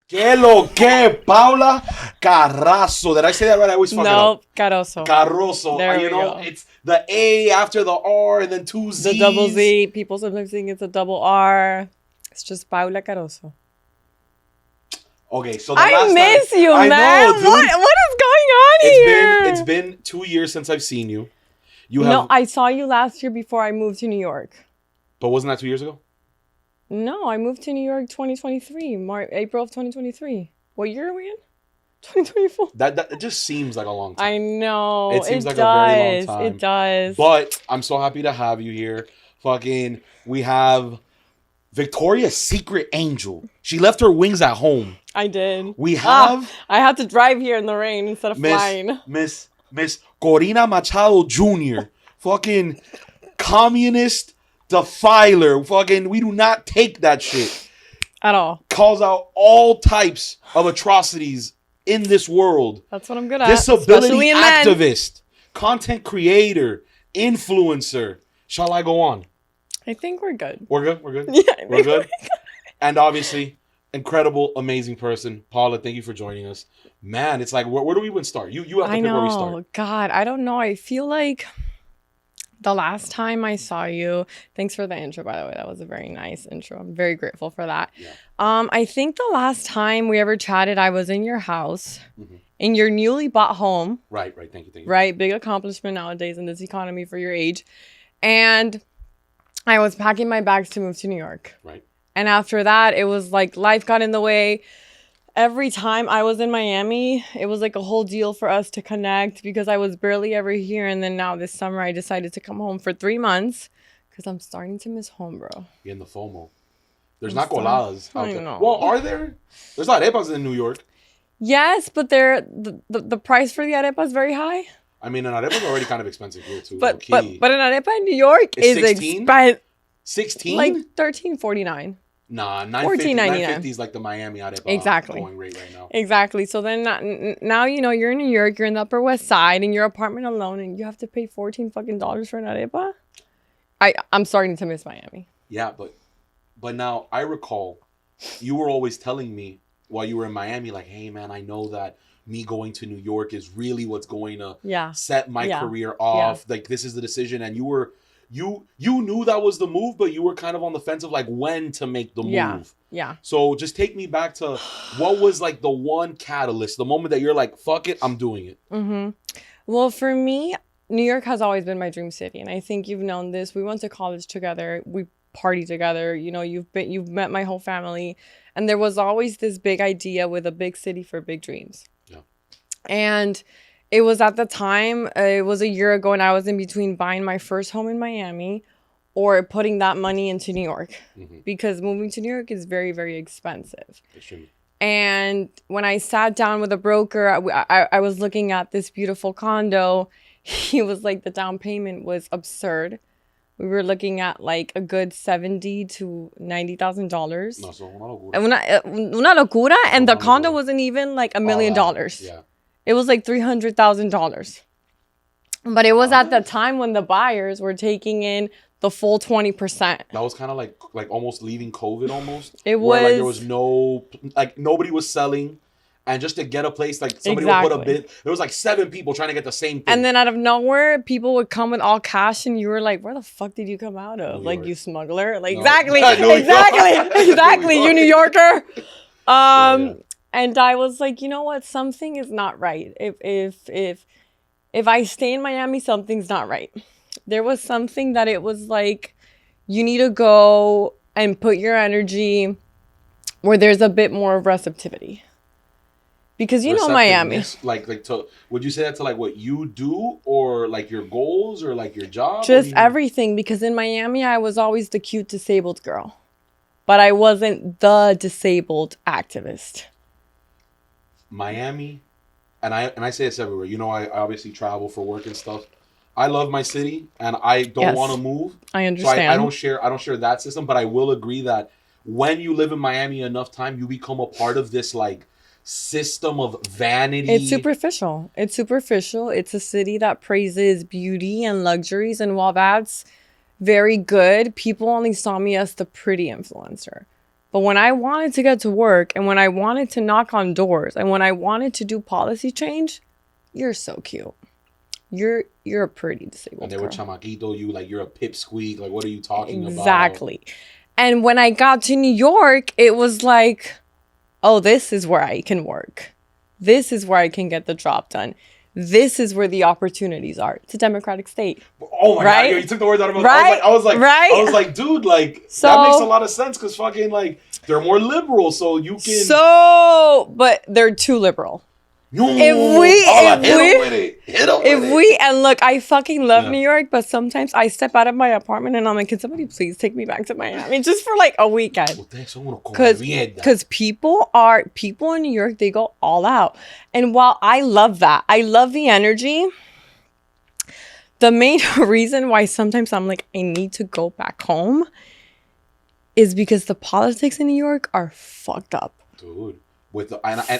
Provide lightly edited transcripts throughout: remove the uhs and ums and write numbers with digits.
Que lo que, Paula Carrazo. Did I say that right? I always fuck it up. Caroso. Carroso. There you we know, go. it's the A after the R and then two Z's. The double Z. People sometimes think it's a double R. It's just Paula Caroso. Okay, so the I last miss time, you, I man. know, dude. What is going on here? It's been 2 years since I've seen you. No, I saw you last year before I moved to New York. But wasn't that 2 years ago? No, I moved to New York 2023, April of 2023. What year are we in? 2024. That it just seems like a long time. I know. It seems like a very long time. It does. But I'm so happy to have you here. Fucking, we have Victoria's Secret Angel. She left her wings at home. I did. We have... I had to drive here in the rain instead of flying. Miss Corina Machado Jr. Fucking communist defiler. Fucking, we do not take that shit. At all. Calls out all types of atrocities in this world. That's what I'm good at. Disability activist, content creator, influencer. Shall I go on? I think we're good. We're good? We're good? Yeah, we're good. And obviously, incredible, amazing person. Paula, thank you for joining us. Man, it's like, where do we even start? You have to pick where we start. God, I don't know. I feel like the last time I saw you, thanks for the intro, by the way. That was a very nice intro. I'm very grateful for that. Yeah. I think the last time we ever chatted, I was in your house, in your newly bought home. Right. Thank you. Right. Big accomplishment nowadays in this economy for your age. And I was packing my bags to move to New York. Right. And after that, it was like life got in the way. Every time I was in Miami, it was like a whole deal for us to connect because I was barely ever here. And then now this summer, I decided to come home for 3 months because I'm starting to miss home, bro. You're in the FOMO. There's not coladas out there. know. Well, are there? There's not arepas in New York. Yes, but the price for the arepa is very high. I mean, an arepa is already kind of expensive here too. But an arepa in New York is expensive. 16? Like $13.49. Nah, $9.50 is like the Miami arepa going rate right now. Exactly. So then now you know you're in New York, you're in the Upper West Side, in your apartment alone, and you have to pay $14 fucking for an arepa. I'm starting to miss Miami. Yeah, but now I recall you were always telling me while you were in Miami, like, hey man, I know that me going to New York is really what's going to set my career off. Yeah. Like this is the decision, and you knew that was the move, but you were kind of on the fence of like when to make the move. Yeah. So just take me back to what was like the one catalyst, the moment that you're like, fuck it, I'm doing it. Mm-hmm. Well, for me, New York has always been my dream city, and I think you've known this. We went to college together. We partied together. You know, you've met my whole family, and there was always this big idea with a big city for big dreams. Yeah. And it was at the time, it was a year ago, and I was in between buying my first home in Miami or putting that money into New York because moving to New York is very, very expensive. And when I sat down with a broker, I was looking at this beautiful condo. He was like, the down payment was absurd. We were looking at like a good $70,000 to $90,000. No, so una locura. And the condo wasn't even like $1 million. Yeah. It was like $300,000. But it was at the time when the buyers were taking in the full 20%. That was kind of like almost leaving COVID almost. It was. Where like there was no, like nobody was selling. And just to get a place, like somebody would put a bid. There was like 7 people trying to get the same thing. And then out of nowhere, people would come with all cash, and you were like, "Where the fuck did you come out of? Like, you smuggler? Like, no. Exactly, exactly, you New Yorker." And I was like, you know what? Something is not right. If I stay in Miami, something's not right. There was something that it was like, you need to go and put your energy where there's a bit more of receptivity. Because you know Miami. Would you say that to like what you do or like your goals or like your job? Just everything. Because in Miami, I was always the cute disabled girl. But I wasn't the disabled activist. Miami, and I say this everywhere. You know, I obviously travel for work and stuff. I love my city and I don't want to move. I understand. So I don't share that system, but I will agree that when you live in Miami enough time, you become a part of this like system of vanity. It's superficial. It's a city that praises beauty and luxuries, and while that's very good, people only saw me as the pretty influencer. But when I wanted to get to work and when I wanted to knock on doors and when I wanted to do policy change, you're so cute. You're a pretty disabled And they were chamaquito, you like you're a pipsqueak. Like, what are you talking about? Exactly. And when I got to New York, it was like, oh, this is where I can work. This is where I can get the job done. This is where the opportunities are. It's a democratic state. Oh my God, you took the words out of my mouth. I was like, dude, like, so, that makes a lot of sense because fucking, like, they're more liberal, so you can... But they're too liberal. No, and look, I fucking love New York, but sometimes I step out of my apartment and I'm like, can somebody please take me back to Miami just for like a weekend? Because people in New York, they go all out. And while I love that, I love the energy. The main reason why sometimes I'm like, I need to go back home is because the politics in New York are fucked up. Dude.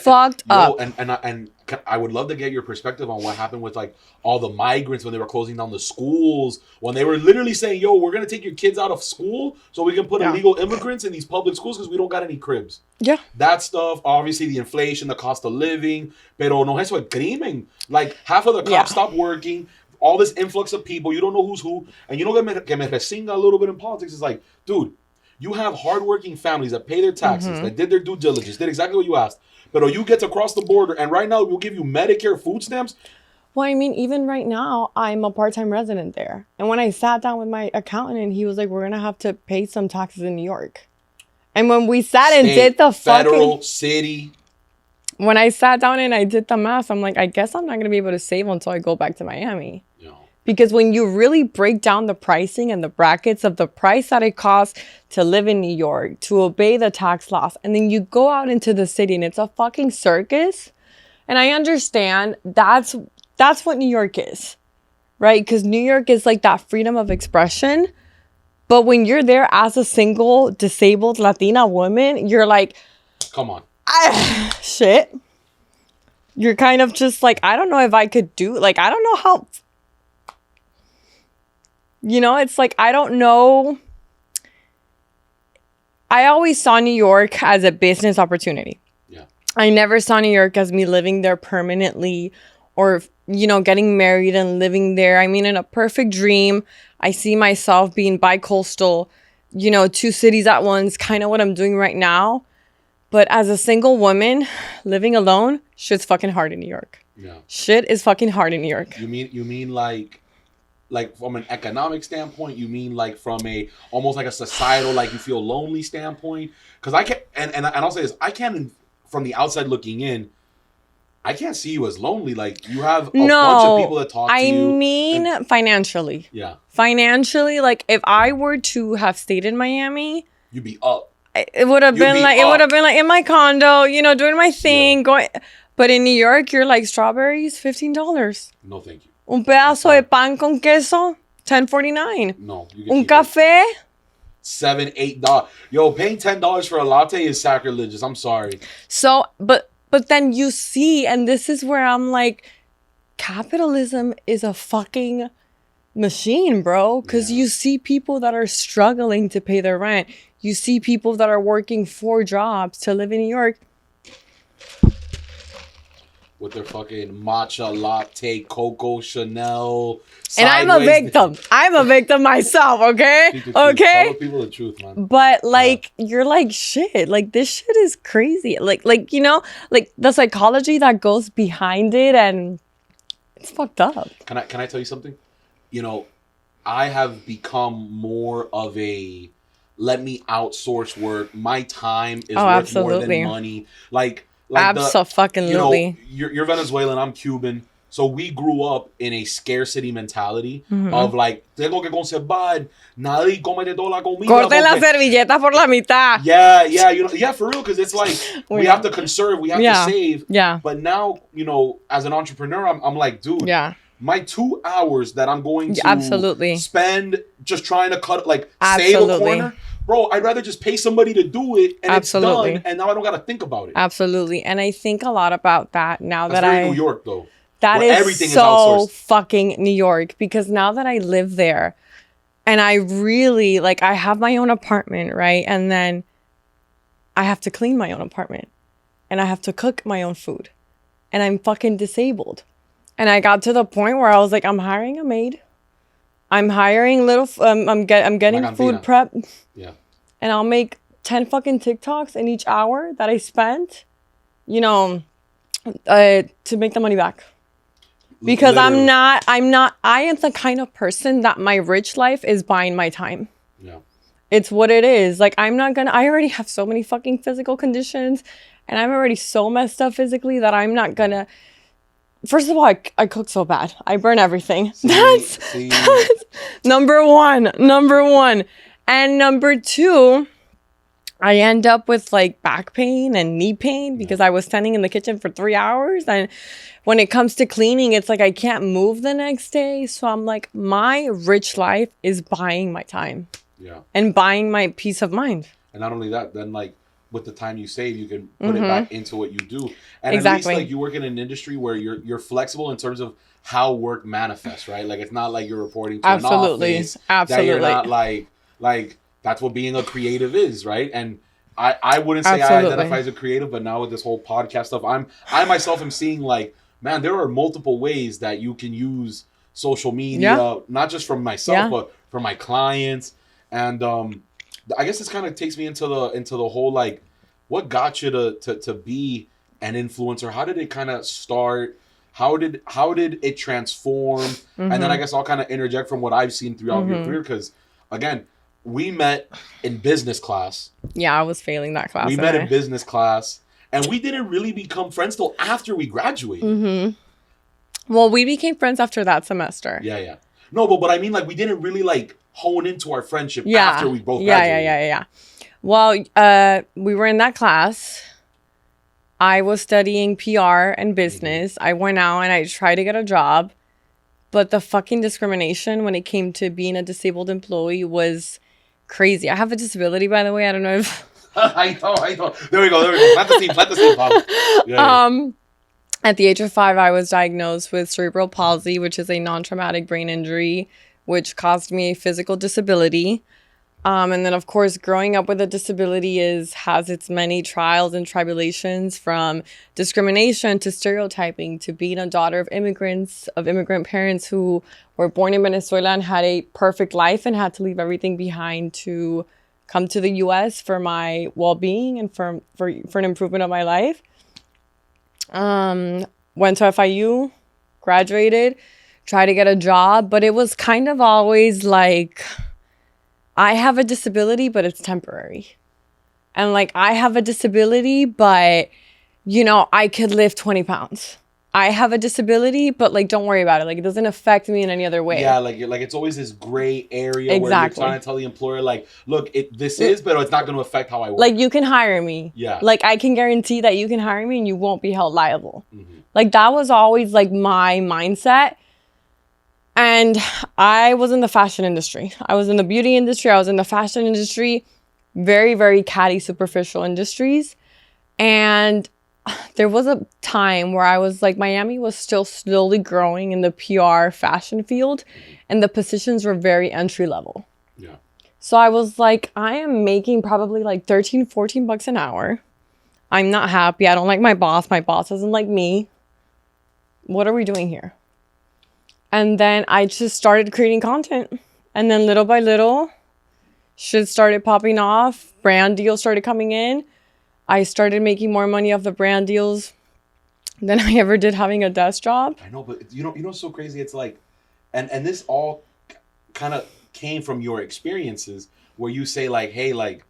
Fucked up. And I would love to get your perspective on what happened with like all the migrants when they were closing down the schools, when they were literally saying, yo, we're going to take your kids out of school so we can put illegal immigrants in these public schools because we don't got any cribs. Yeah. That stuff, obviously the inflation, the cost of living, pero no eso es crimen. Like half of the cops stopped working, all this influx of people, you don't know who's who. And you know que me resinga a little bit in politics is like, dude, you have hardworking families that pay their taxes, that did their due diligence, did exactly what you asked. But you get to cross the border, and right now we'll give you Medicare food stamps. Well, I mean, even right now, I'm a part-time resident there. And when I sat down with my accountant, and he was like, we're going to have to pay some taxes in New York. And when we sat and did the federal, city. When I sat down and I did the math, I'm like, I guess I'm not going to be able to save until I go back to Miami. Because when you really break down the pricing and the brackets of the price that it costs to live in New York, to obey the tax laws, and then you go out into the city and it's a fucking circus. And I understand that's what New York is, right? Because New York is like that freedom of expression. But when you're there as a single disabled Latina woman, you're like, come on. Shit. You're kind of just like, I don't know if I could do, like, I don't know how... You know, it's like, I don't know. I always saw New York as a business opportunity. Yeah. I never saw New York as me living there permanently or, you know, getting married and living there. I mean, in a perfect dream, I see myself being bi-coastal, you know, 2 cities at once, kind of what I'm doing right now. But as a single woman living alone, shit's fucking hard in New York. Yeah. Shit is fucking hard in New York. You mean like from an economic standpoint, you mean like from a almost like a societal, like you feel lonely standpoint? Because I can't, and I'll say this, I can't, from the outside looking in, I can't see you as lonely. Like you have a bunch of people that talk to you. I mean, financially. Yeah. Financially, like if I were to have stayed in Miami, you'd be up. It would have been like in my condo, you know, doing my thing, going. But in New York, you're like strawberries, $15. No, thank you. Un pedazo de pan con queso, $10.49. No. Un café, $7, $8. Yo, paying $10 for a latte is sacrilegious. I'm sorry. So, but then you see, and this is where I'm like, capitalism is a fucking machine, bro. Because you see people that are struggling to pay their rent. You see people that are working 4 jobs to live in New York. With their fucking matcha latte, Coco Chanel. And I'm a victim. I'm a victim myself, okay? Okay? Tell people the truth, man. But, like, you're like, shit. Like, this shit is crazy. Like, you know, like, the psychology that goes behind it, and it's fucked up. Can I tell you something? You know, I have become more of a let me outsource work. My time is worth more than money. Like Absolutely. You're Venezuelan, I'm Cuban. So we grew up in a scarcity mentality of like, tengo que conservar, nadie come de toda la comida. Corten la servilleta por la mitad. Yeah, for real, because it's like, we have to conserve, we have to save. Yeah. But now, you know, as an entrepreneur, I'm like, dude, my 2 hours that I'm going to spend just trying to cut, like, save a corner. Bro, I'd rather just pay somebody to do it and it's done, and now I don't got to think about it. Absolutely. And I think a lot about that now That's very New York, though. That is so fucking New York, because now that I live there and I really, like, I have my own apartment, right? And then I have to clean my own apartment and I have to cook my own food and I'm fucking disabled. And I got to the point where I was like, I'm hiring a maid. I'm hiring I'm getting food prep. Yeah. And I'll make 10 fucking TikToks in each hour that I spent, you know, to make the money back. Because literally. I am the kind of person that my rich life is buying my time. Yeah. It's what it is. Like, I already have so many fucking physical conditions and I'm already so messed up physically that I'm not gonna. First of all, I cook so bad. I burn everything. That's number one. And number two, I end up with like back pain and knee pain because I was standing in the kitchen for 3 hours. And when it comes to cleaning, it's like I can't move the next day. So I'm like, my rich life is buying my time. Yeah. And buying my peace of mind. And not only that, then like with the time you save, you can put it back into what you do. And at least like you work in an industry where you're flexible in terms of how work manifests, right? Like it's not like you're reporting to an office. Absolutely. That you're not like that's what being a creative is, right? And I wouldn't say I identify as a creative, but now with this whole podcast stuff, I myself am seeing like, man, there are multiple ways that you can use social media, not just from myself, but for my clients. And I guess this kind of takes me into the whole like, what got you to be an influencer? How did it kind of start? How did it transform? And then I guess I'll kind of interject from what I've seen throughout your career, because again, we met in business class. Yeah, I was failing that class. We met in business class, and we didn't really become friends till after we graduated. Well, we became friends after that semester. Yeah. No, but I mean, like, we didn't really like hone into our friendship after we both graduated. Yeah. Well, we were in that class. I was studying PR and business. I went out and I tried to get a job, but the fucking discrimination when it came to being a disabled employee was crazy. I have a disability, by the way. I don't know if... I know. There we go. Plant the scene, Paula. Yeah. At the age of 5, I was diagnosed with cerebral palsy, which is a non-traumatic brain injury, which caused me a physical disability. And then, of course, growing up with a disability has its many trials and tribulations, from discrimination to stereotyping to being a daughter of immigrant parents who were born in Venezuela and had a perfect life and had to leave everything behind to come to the U.S. for my well-being and for an improvement of my life. Went to FIU, graduated, tried to get a job, but it was kind of always like, I have a disability, but it's temporary. And like, I have a disability, but, you know, I could lift 20 pounds. I have a disability, but like, don't worry about it. Like, it doesn't affect me in any other way. Yeah, like it's always this gray area where you're trying to tell the employer, like, look, this is, but it's not going to affect how I work. Like, you can hire me. Yeah. Like, I can guarantee that you can hire me and you won't be held liable. Like, that was always like my mindset. And I was in the fashion industry. I was in the beauty industry. I was in the fashion industry. Very, very catty, superficial industries. And there was a time where I was like, Miami was still slowly growing in the PR fashion field. And the positions were very entry level. Yeah. So I was like, I am making probably like 13, 14 bucks an hour. I'm not happy. I don't like my boss. My boss doesn't like me. What are we doing here? And then I just started creating content. And then little by little, shit started popping off. Brand deals started coming in. I started making more money off the brand deals than I ever did having a desk job. I know, but you know what's so crazy? It's like, and this all kind of came from your experiences where you say like, hey, like,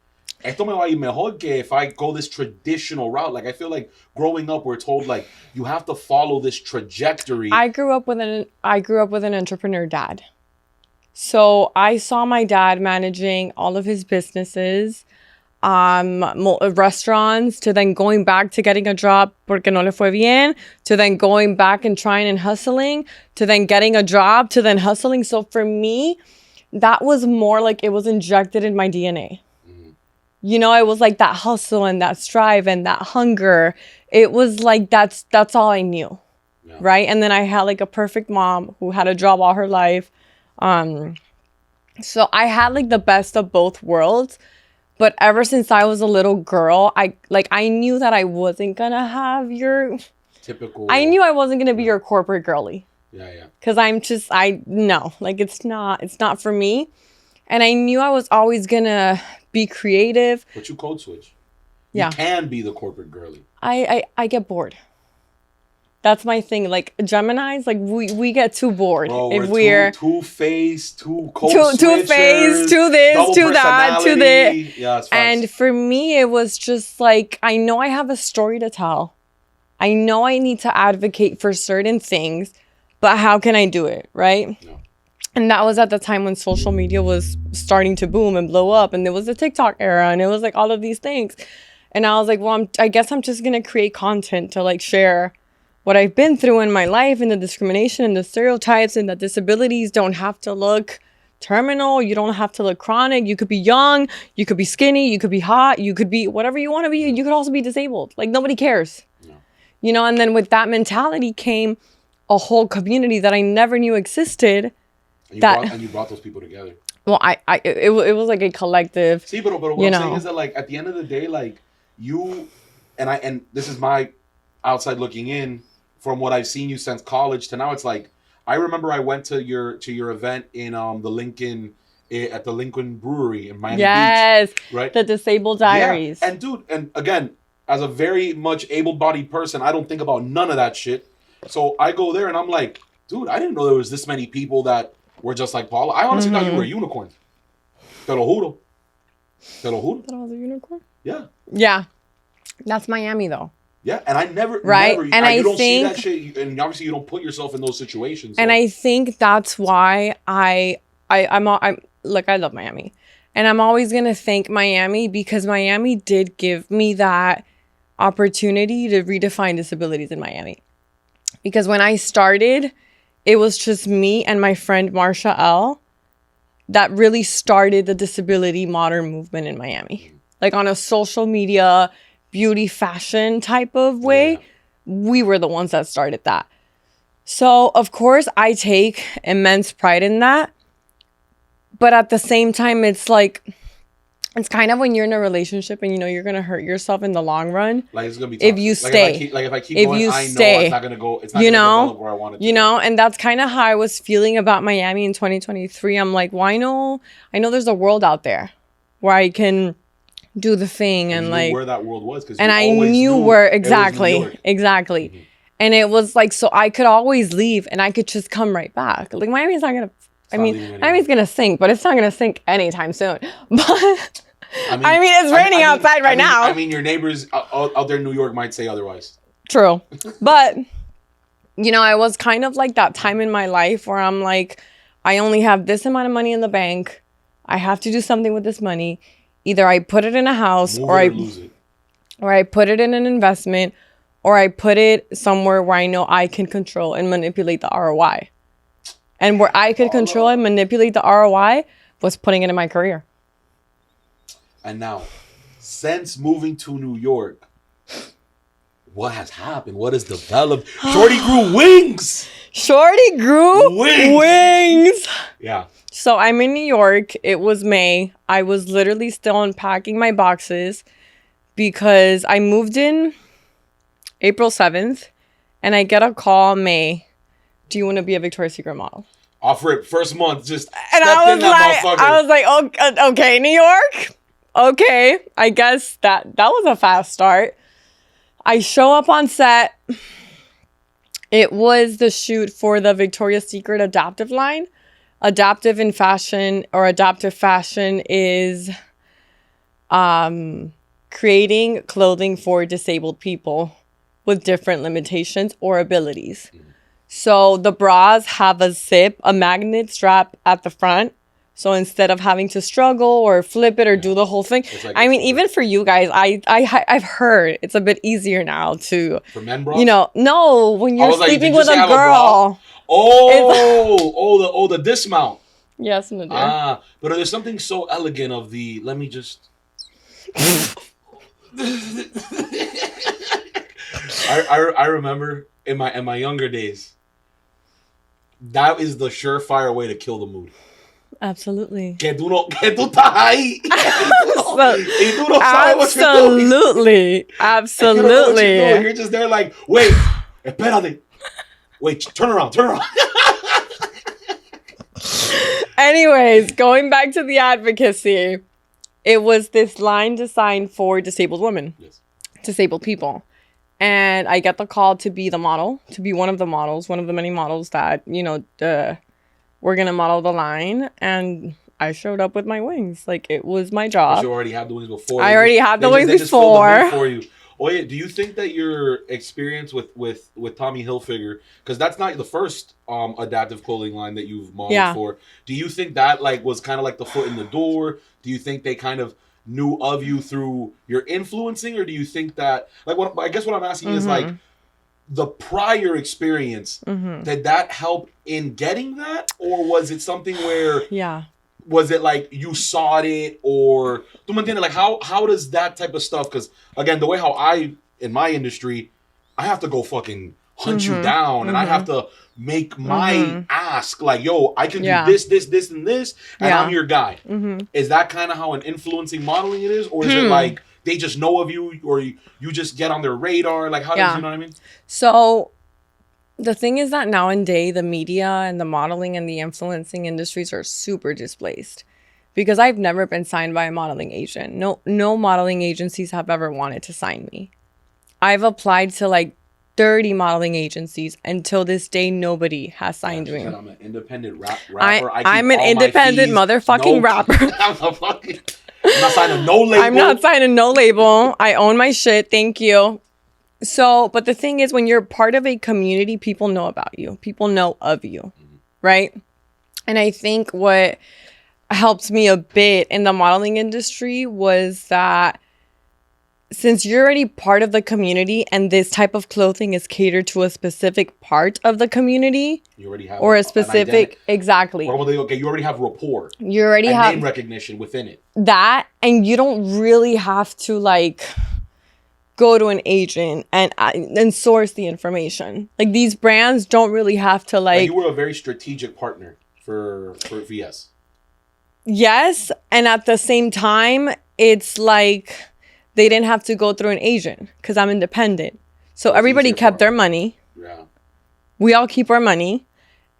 esto me va a ir mejor que if I go this traditional route. Like, I feel like growing up, we're told like you have to follow this trajectory. I grew up with an entrepreneur dad. So I saw my dad managing all of his businesses, restaurants, to then going back to getting a job porque no le fue bien, to then going back and trying and hustling, to then getting a job, to then hustling. So for me, that was more like it was injected in my DNA. You know, it was like that hustle and that strive and that hunger. It was like, that's all I knew. Yeah. Right. And then I had like a perfect mom who had a job all her life. So I had like the best of both worlds, But ever since I was a little girl, I knew that I wasn't gonna have your typical. I knew I wasn't gonna be your corporate girly. Yeah. Because no, like it's not for me. And I knew I was always gonna be creative. But you code switch. Yeah. You can be the corporate girly. I get bored. That's my thing. Like Geminis, like we get too bored. Bro, if we're two-faced, two two-faced, to this, to that, to this. Yeah, it's and for me, it was just like, I know I have a story to tell. I know I need to advocate for certain things, but how can I do it, right? No. And that was at the time when social media was starting to boom and blow up, and there was the TikTok era, and it was like all of these things. And I was like, well, I guess I'm just gonna create content to like share what I've been through in my life, and the discrimination and the stereotypes, and that disabilities don't have to look terminal. You don't have to look chronic. You could be young, you could be skinny, you could be hot, you could be whatever you want to be. You could also be disabled. Like nobody cares. No. You know, and then with that mentality came a whole community that I never knew existed. And you brought those people together. Well, it was like a collective. See, but what I'm saying is that like at the end of the day, like you and this is my outside looking in. From what I've seen you since college to now, it's like I remember I went to your event in the Lincoln at the Lincoln Brewery in Miami Beach, right? The Disabled Diaries. Yeah. And dude, and again, as a very much able-bodied person, I don't think about none of that shit. So I go there and I'm like, dude, I didn't know there was this many people that were just like Paula. I honestly thought you were a unicorn. Te lo juro. Te lo juro. That I was a unicorn? Yeah. Yeah. That's Miami though. Yeah, and I never, right? And you don't see that shit, and obviously you don't put yourself in those situations. So. And I think that's why I'm look, I love Miami, and I'm always gonna thank Miami because Miami did give me that opportunity to redefine disabilities in Miami. Because when I started, it was just me and my friend Marsha L. that really started the disability modern movement in Miami, like on a social media, beauty, fashion type of way. Yeah. We were the ones that started that. So, of course, I take immense pride in that. But at the same time, it's like, it's kind of when you're in a relationship and you know you're going to hurt yourself in the long run. Like, it's going to be tough. If you stay. If I keep going, I know it's not going to go. It's not going to develop where I want it to. You know, and that's kind of how I was feeling about Miami in 2023. I'm like, well, I know there's a world out there where I can do the thing and like where that world was, and I knew where exactly. Mm-hmm. And it was like, so I could always leave and I could just come right back. Like Miami's not gonna Miami's gonna sink, but it's not gonna sink anytime soon. But I mean it's raining outside right now. I mean your neighbors out there in New York might say otherwise. True. But you know, I was kind of like that time in my life where I'm like, I only have this amount of money in the bank. I have to do something with this money. Either I put it in a house or I put it in an investment or I put it somewhere where I know I can control and manipulate the ROI. And where I could control and manipulate the ROI was putting it in my career. And now, since moving to New York, what has happened? What has developed? Shorty grew wings! Shorty grew wings! Yeah. So I'm in New York. It was May. I was literally still unpacking my boxes because I moved in April 7th and I get a call May. Do you want to be a Victoria's Secret model? Offer it first month. Just and I was like, oh, okay, New York. Okay. I guess that was a fast start. I show up on set. It was the shoot for the Victoria's Secret adaptive line. Adaptive in fashion or adaptive fashion is creating clothing for disabled people with different limitations or abilities. So the bras have a magnet strap at the front. So instead of having to struggle or flip it or do the whole thing, like I mean, even for you guys, I've heard it's a bit easier now to for men bras. You know, no, when you're sleeping with a girl. The dismount. Yes, no, but there's something so elegant of the. Let me just. I remember in my younger days. That is the surefire way to kill the mood. Absolutely. Que tú estás ahí. Absolutely. You're just there like, wait, espérate. Wait, turn around. Anyways, going back to the advocacy, it was this line designed for disabled women, disabled people. And I get the call to be the model, to be one of the models, one of the many models that, we're going to model the line. And I showed up with my wings. Like, it was my job. But you already had the wings before. I already had the wings before. For you. Oh, yeah. Do you think that your experience with Tommy Hilfiger, because that's not the first adaptive clothing line that you've modeled for, do you think that like was kind of like the foot in the door? Do you think they kind of knew of you through your influencing, or do you think that like I guess what I'm asking is like the prior experience, did that help in getting that, or was it something where was it like you saw it, or like how does that type of stuff, because again the way how I in my industry I have to go fucking hunt you down and I have to make my ask like, yo, I can do this and this, and I'm your guy. Is that kind of how an influencing modeling it is, or is it like they just know of you, or you just get on their radar? Like, how does, you know what I mean? So the thing is that nowadays the media and the modeling and the influencing industries are super displaced, because I've never been signed by a modeling agent. No modeling agencies have ever wanted to sign me. I've applied to like 30 modeling agencies. Until this day, nobody has signed me. I'm an independent rapper. I'm an independent motherfucking rapper. I'm not signing no label. I'm not signing no label. I own my shit. Thank you. So, but the thing is, when you're part of a community, people know about you. People know of you, right? And I think what helped me a bit in the modeling industry was that since you're already part of the community and this type of clothing is catered to a specific part of the community, you already have a specific, exactly. Or you already have rapport. You already have name recognition within it. That, and you don't really have to like go to an agent and source the information. Like, these brands don't really have to like. You were a very strategic partner for VS. Yes, and at the same time, it's like they didn't have to go through an agent because I'm independent. So everybody kept their money. Yeah. We all keep our money.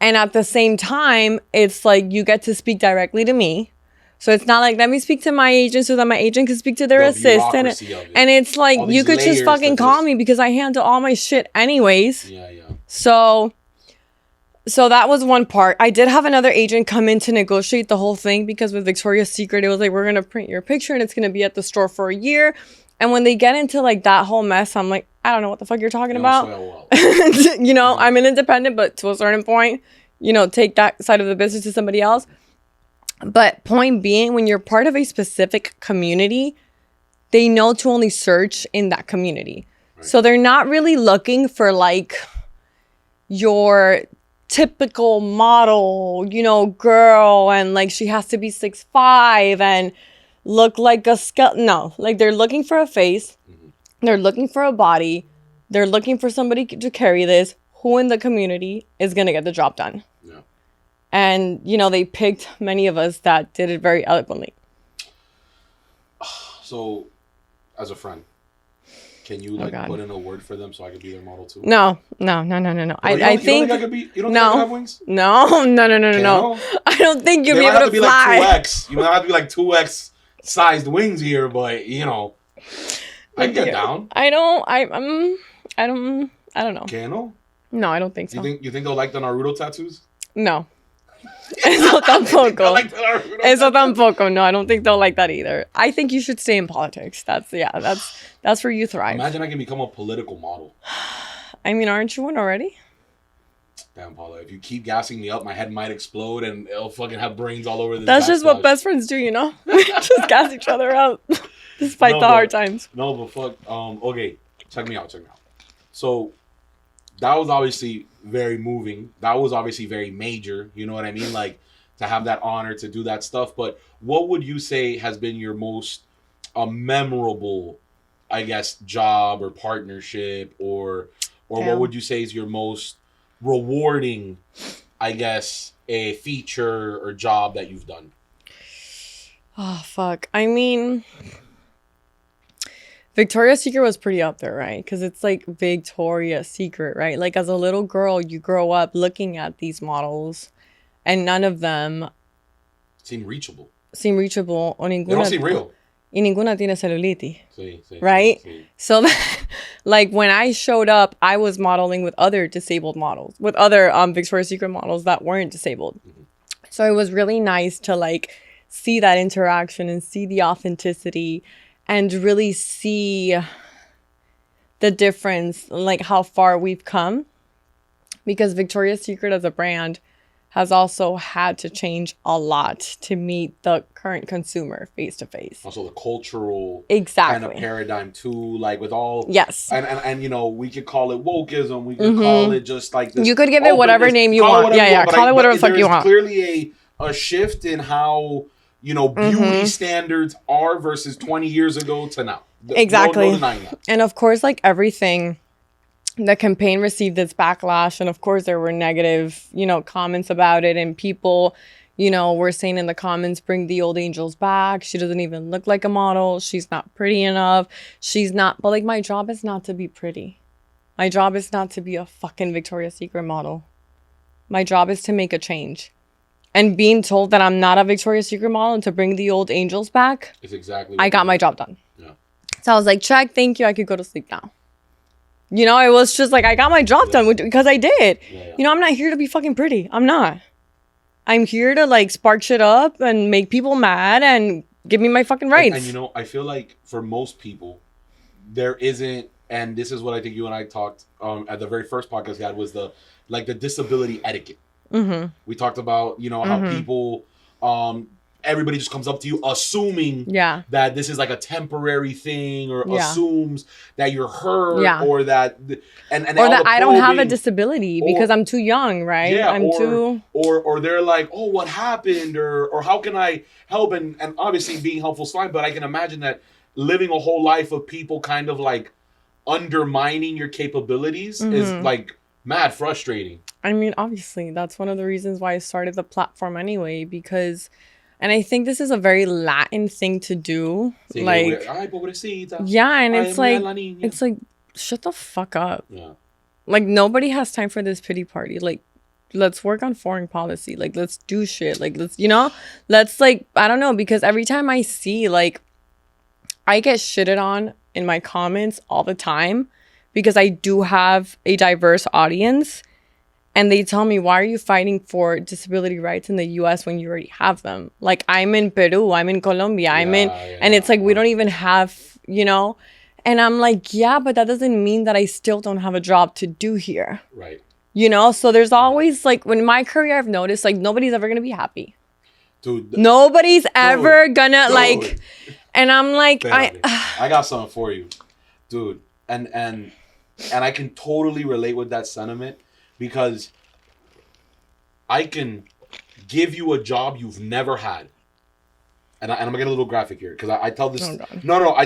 And at the same time, it's like you get to speak directly to me. So it's not like, let me speak to my agent so that my agent can speak to their assistant. And it's like, you could just fucking call me because I handle all my shit anyways. Yeah. So that was one part. I did have another agent come in to negotiate the whole thing, because with Victoria's Secret, it was like, we're going to print your picture and it's going to be at the store for a year. And when they get into like that whole mess, I'm like, I don't know what the fuck you're talking about. I'm an independent, but to a certain point, take that side of the business to somebody else. But point being, when you're part of a specific community, they know to only search in that community. Right. So they're not really looking for like your typical model, girl, and like she has to be 6'5" and look like a skeleton. No, like they're looking for a face. They're looking for a body. They're looking for somebody to carry this. Who in the community is going to get the job done? Yeah. And, they picked many of us that did it very eloquently. So, as a friend, can you put in a word for them so I could be their model too? No. I think I could be. You don't think I could have wings? No. I don't think you'll be able to fly. Like 2x. You might have to be like 2x sized wings here, but I can get down. I don't know. Cano? No, I don't think so. You think they'll like the Naruto tattoos? No. Eso tampoco. No, I don't think they'll like that either. I think you should stay in politics. That's where you thrive. Imagine I can become a political model. I mean, aren't you one already? Damn, Paula, if you keep gassing me up, my head might explode and it'll fucking have brains all over this. That's just what best friends do, just gas each other up despite the hard times. No, but fuck. Okay, check me out. So that was obviously very moving. That was obviously very major. You know what I mean? Like, to have that honor to do that stuff. But what would you say has been your most memorable, I guess, job or partnership, or what would you say is your most rewarding, I guess, a feature or job that you've done? Oh, fuck. I mean, Victoria's Secret was pretty up there, right? Because it's like Victoria's Secret, right? Like as a little girl, you grow up looking at these models and none of them seem reachable. O ninguna, they don't seem real. Y ninguna tiene celulitis. Sí, right? Sí. So like when I showed up, I was modeling with other disabled models, with other Victoria's Secret models that weren't disabled. Mm-hmm. So it was really nice to like see that interaction and see the authenticity and really see the difference, like how far we've come. Because Victoria's Secret as a brand has also had to change a lot to meet the current consumer face to face. Also the cultural kind of paradigm too, like with all and you know, we could call it wokeism, we could call it just like this. You could give it whatever name you want. Call it whatever the fuck you want. Clearly a shift in how, you know, beauty standards are versus 20 years ago to now. Exactly. No denying that. And of course, like everything, the campaign received its backlash, and of course there were negative, you know, comments about it, and people, you know, were saying in the comments, bring the old angels back. She doesn't even look like a model. She's not pretty enough. She's not, but like my job is not to be pretty. My job is not to be a fucking Victoria's Secret model. My job is to make a change. And being told that I'm not a Victoria's Secret model and to bring the old angels back, it's exactly I got my job done. Yeah. So I was like, check, thank you. I could go to sleep now. You know, it was just like, I got my job done because I did. Yeah. You know, I'm not here to be fucking pretty. I'm not. I'm here to like spark shit up and make people mad and give me my fucking rights. And you know, I feel like for most people, there isn't, and this is what I think you and I talked at the very first podcast we had, was the disability etiquette. Mm-hmm. We talked about, you know, how people, everybody just comes up to you assuming that this is like a temporary thing, or assumes that you're hurt, or that, and or that I don't have a disability because I'm too young, right? Yeah, or they're like, oh, what happened, or how can I help? And obviously being helpful is fine, but I can imagine that living a whole life of people kind of like undermining your capabilities is like mad frustrating. I mean, obviously, that's one of the reasons why I started the platform anyway, because, and I think this is a very Latin thing to do. Sí, like, and it's like, shut the fuck up. Yeah. Like, nobody has time for this pity party. Like, let's work on foreign policy. Like, let's do shit. Like, let's like, I don't know, because every time I see, like, I get shitted on in my comments all the time because I do have a diverse audience. And they tell me, why are you fighting for disability rights in the U.S. when you already have them? Like, I'm in Peru, I'm in Colombia, and it's like, we don't even have, you know? And I'm like, yeah, but that doesn't mean that I still don't have a job to do here. Right. You know? So there's always, like, in my career, I've noticed, like, nobody's ever going to be happy. Dude. Nobody's ever gonna, like, and I'm like, I got something for you. Dude. And I can totally relate with that sentiment. Because I can give you a job you've never had. And I'm going to get a little graphic here. Because I tell this...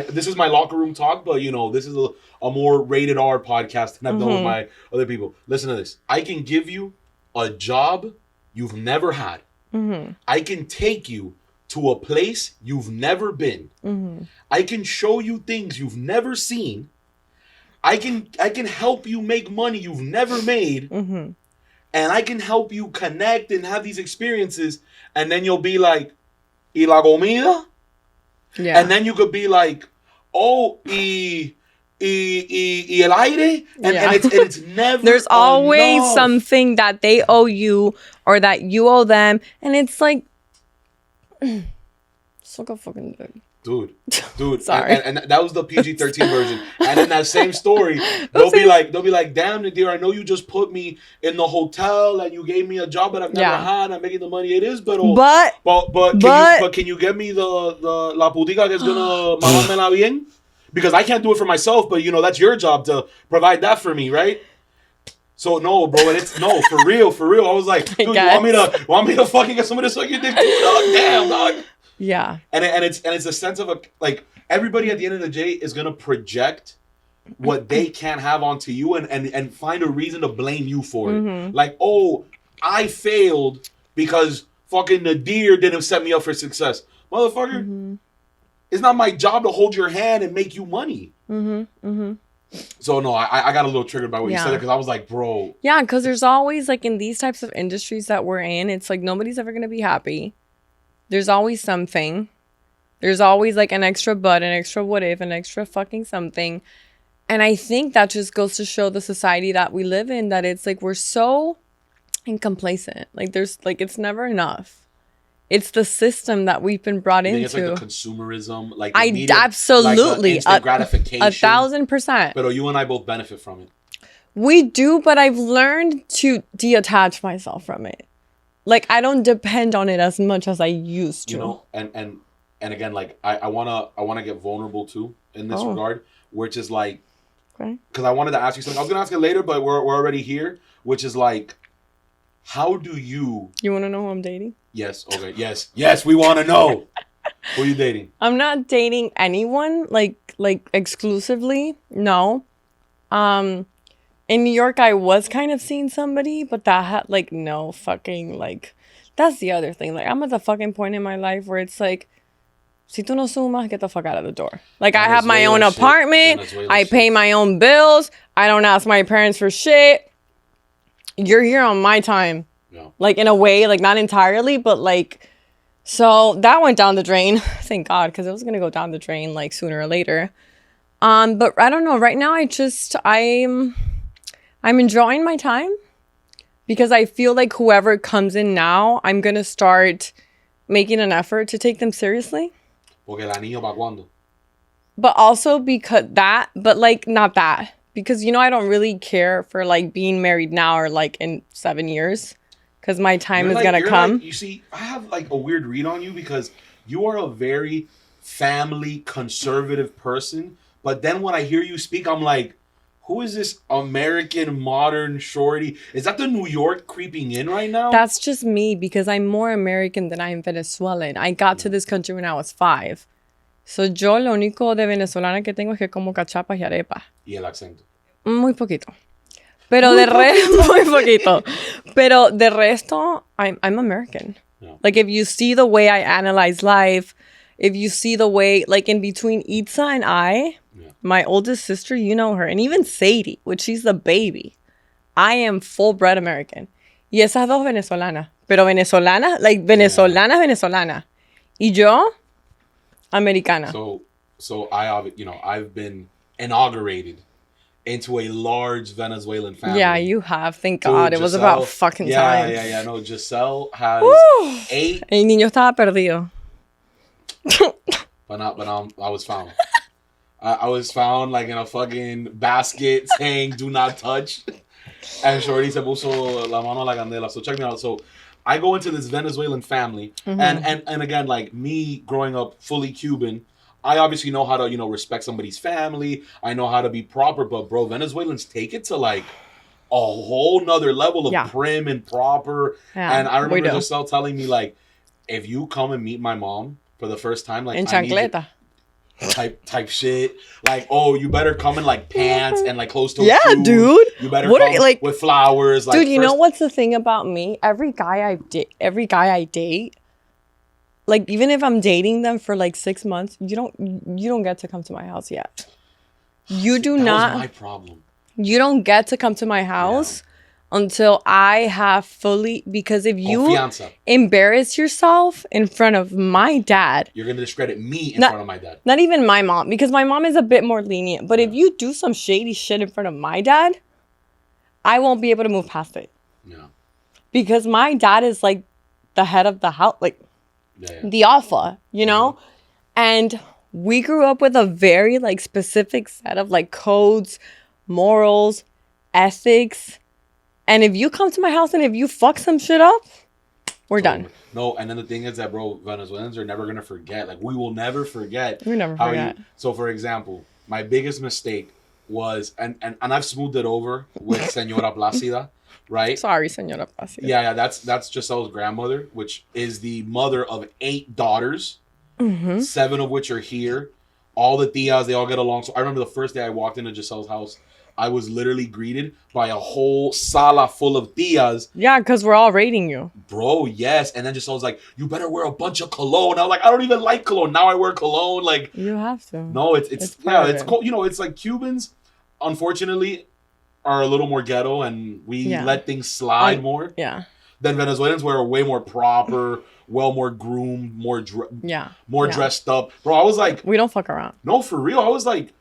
this is my locker room talk. But, you know, this is a more rated R podcast than I've done with my other people. Listen to this. I can give you a job you've never had. Mm-hmm. I can take you to a place you've never been. Mm-hmm. I can show you things you've never seen. I can help you make money you've never made, and I can help you connect and have these experiences, and then you'll be like, ¿y la comida? Yeah. And then you could be like, oh, y el aire? And it's never There's always enough. Something that they owe you or that you owe them, and it's like, suck a fucking dick. Dude, sorry. And that was the PG-13 version. And in that same story, they'll be like, damn, dear, I know you just put me in the hotel and you gave me a job that I've never had. I'm making the money it is, but can you get me the la putica that's gonna mamármela bien? Because I can't do it for myself, but you know that's your job to provide that for me, right? So no, bro, it's no for real. I was like, dude, you want me to fucking get somebody to suck your dick too, dog? Damn, dog. Yeah. And it's a sense of like everybody at the end of the day is gonna project what they can't have onto you and find a reason to blame you for it. Like, oh, I failed because fucking Nadir didn't set me up for success. motherfucker. It's not my job to hold your hand and make you money. So no, I got a little triggered by what you said because I was like, bro. Yeah, because there's always like in these types of industries that we're in, it's like nobody's ever gonna be happy. There's always something. There's always like an extra but, an extra what if, an extra fucking something. And I think that just goes to show the society that we live in that it's like we're so complacent. Like there's like it's never enough. It's the system that we've been brought into. It's like the consumerism, like I absolutely like instant gratification, 1,000%. But you and I both benefit from it. We do, but I've learned to detach myself from it. Like I don't depend on it as much as I used to. You know, and again, like I wanna get vulnerable too in this regard, which is like, because I wanted to ask you something. I was gonna ask it later, but we're already here, which is like, how do you? You want to know who I'm dating? Yes. Okay. Yes. We want to know who are you dating. I'm not dating anyone like exclusively. No. In New York, I was kind of seeing somebody, but that had like no fucking like. That's the other thing. Like I'm at the fucking point in my life where it's like, si tú no sumas, get the fuck out of the door. Like I have my own apartment. I pay my own bills. I don't ask my parents for shit. You're here on my time. No. Like in a way, like not entirely, but like, so that went down the drain. Thank God, because it was gonna go down the drain like sooner or later. But I don't know. Right now, I'm enjoying my time because I feel like whoever comes in now, I'm gonna start making an effort to take them seriously. Porque el anillo pa' cuando. But also because that, but like not that. Because, you know, I don't really care for like being married now or like in 7 years. Because my time is going to come. Like, you see, I have like a weird read on you because you are a very family conservative person. But then when I hear you speak, I'm like, who is this American modern shorty? Is that the New York creeping in right now? That's just me because I'm more American than I am Venezuelan. I got to this country when I was 5. So yo lo único de venezolana que tengo es que como cachapas y arepa. Y el acento. Muy poquito. Pero de resto, muy poquito. Pero de resto, I'm American. Yeah. Like if you see the way I analyze life, if you see the way, like in between Itza and I, my oldest sister, you know her, and even Sadie, which she's the baby, I am full-bred American. Y esas dos venezolanas. Pero venezolana, like venezolana. Y yo, americana. So I've been inaugurated into a large Venezuelan family. Yeah, you have. Thank God. Dude, it was about fucking time. Yeah. No, Giselle has 8. El niño estaba perdido. But I was found. I was found like in a fucking basket saying "Do not touch," and Shorty se puso la mano a la candela. So check me out. So I go into this Venezuelan family, and again, like me growing up fully Cuban, I obviously know how to respect somebody's family. I know how to be proper, but bro, Venezuelans take it to like a whole nother level of prim and proper. Yeah, and I remember Giselle telling me like, if you come and meet my mom for the first time, like in chancleta. Type shit. Like, oh, you better come in like pants and like close to shoes. Dude. You better come with flowers. Like, dude, you know what's the thing about me? Every guy I date, like even if I'm dating them for like 6 months, you don't get to come to my house yet. You do not. That was my problem. You don't get to come to my house until I have fully, because if you embarrass yourself in front of my dad, you're going to discredit me in front of my dad. Not even my mom, because my mom is a bit more lenient. But if you do some shady shit in front of my dad, I won't be able to move past it. Yeah. Because my dad is like the head of the house, like the alpha, you know? And we grew up with a very like specific set of like codes, morals, ethics. And if you come to my house and if you fuck some shit up, we're done. No, and then the thing is that, bro, Venezuelans are never going to forget. Like, we will never forget. We never forget. So, for example, my biggest mistake was, and I've smoothed it over with Señora Plácida, right? Sorry, Señora Plácida. Yeah, that's Giselle's grandmother, which is the mother of 8 daughters, 7 of which are here. All the tias, they all get along. So I remember the first day I walked into Giselle's house, I was literally greeted by a whole sala full of tias. Yeah, because we're all rating you. Bro, yes. And then just I was like, you better wear a bunch of cologne. I was like, I don't even like cologne. Now I wear cologne. Like, you have to. No, it's cool. You know, it's like Cubans, unfortunately, are a little more ghetto and we let things slide more. Yeah. Then Venezuelans were way more proper, more groomed, more dressed up. Bro, I was like, we don't fuck around. No, for real. I was like,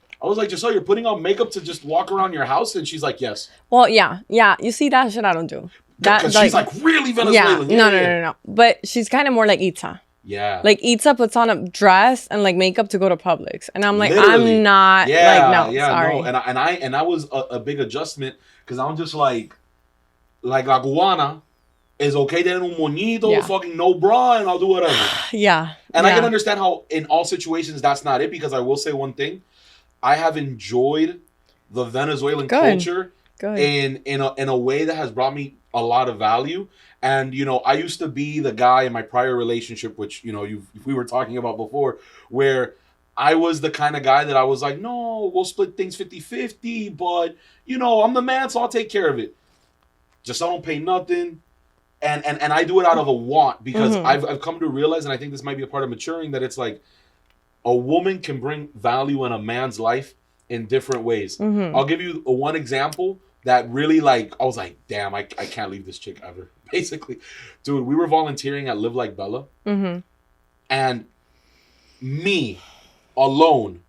Giselle, you're putting on makeup to just walk around your house? And she's like, yes. Well, yeah. You see, that shit I don't do. Because she's like really Venezuelan. Yeah. No. But she's kind of more like Itza. Yeah. Like Itza puts on a dress and like makeup to go to Publix. And I'm like, literally. I'm not sorry. No. And I was a big adjustment because I'm just like la cubana is okay tener un moñito, fucking no bra, and I'll do whatever. Yeah. And I can understand how in all situations that's not it, because I will say one thing. I have enjoyed the Venezuelan culture in a way that has brought me a lot of value. And, you know, I used to be the guy in my prior relationship, which, you know, we were talking about before, where I was the kind of guy that I was like, no, we'll split things 50-50, but, you know, I'm the man, so I'll take care of it. Just I don't pay nothing. And I do it out of a want, because I've come to realize, and I think this might be a part of maturing, that it's like, a woman can bring value in a man's life in different ways. I'll give you one example that really, like, I was like, damn, I can't leave this chick ever. Basically, dude, we were volunteering at Live Like Bella. And me alone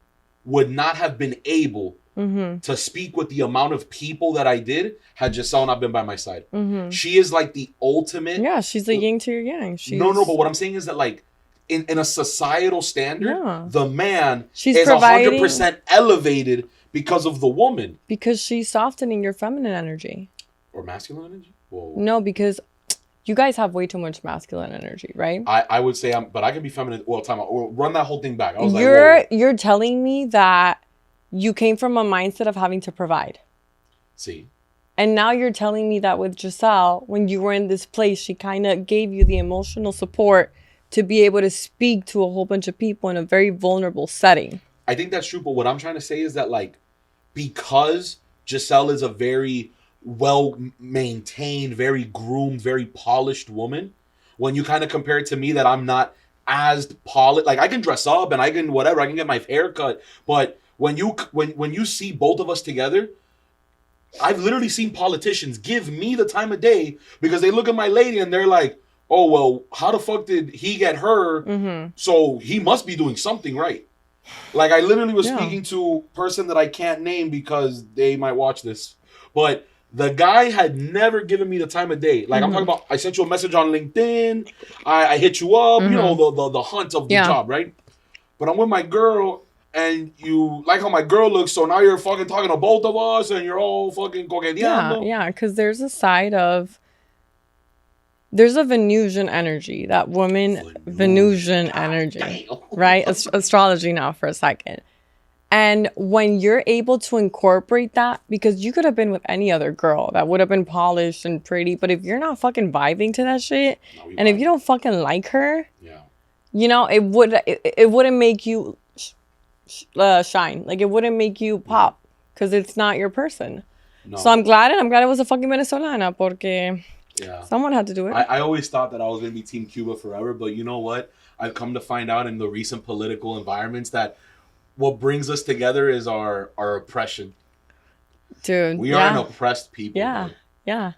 would not have been able to speak with the amount of people that I did had Giselle not been by my side. She is like the ultimate. Yeah, she's the yin to your yang. No, but what I'm saying is that, like, in a societal standard, the man is 100% elevated because of the woman. Because she's softening your feminine energy. Or masculine energy? Whoa. No, because you guys have way too much masculine energy, right? I would say but I can be feminine. Well, time out. We'll run that whole thing back. I was you're telling me that you came from a mindset of having to provide. See. And now you're telling me that with Giselle, when you were in this place, she kind of gave you the emotional support to be able to speak to a whole bunch of people in a very vulnerable setting. I think that's true. But what I'm trying to say is that, like, because Giselle is a very well-maintained, very groomed, very polished woman, when you kind of compare it to me, that I'm not as polished, like, I can dress up and I can whatever, I can get my hair cut. But when you see both of us together, I've literally seen politicians give me the time of day because they look at my lady and they're like, oh, well, how the fuck did he get her? So he must be doing something right. Like, I literally was speaking to a person that I can't name because they might watch this. But the guy had never given me the time of day. Like, I'm talking about, I sent you a message on LinkedIn. I hit you up, you know, the hunt of the job, right? But I'm with my girl, and you like how my girl looks, so now you're fucking talking to both of us, and you're all fucking coqueteando. Yeah, because there's a side of... There's a Venusian energy, that woman, Venusian energy, right? Astrology now for a second. And when you're able to incorporate that, because you could have been with any other girl that would have been polished and pretty, but if you're not fucking vibing to that shit, and if you don't fucking like her, you know, it wouldn't make you shine. Like, it wouldn't make you pop, because it's not your person. No. So I'm glad it was a fucking Venezolana, porque... Yeah. Someone had to do it. I always thought that I was going to be Team Cuba forever, but you know what? I've come to find out in the recent political environments that what brings us together is our oppression. Dude. We are an oppressed people. Yeah. Dude. Yeah.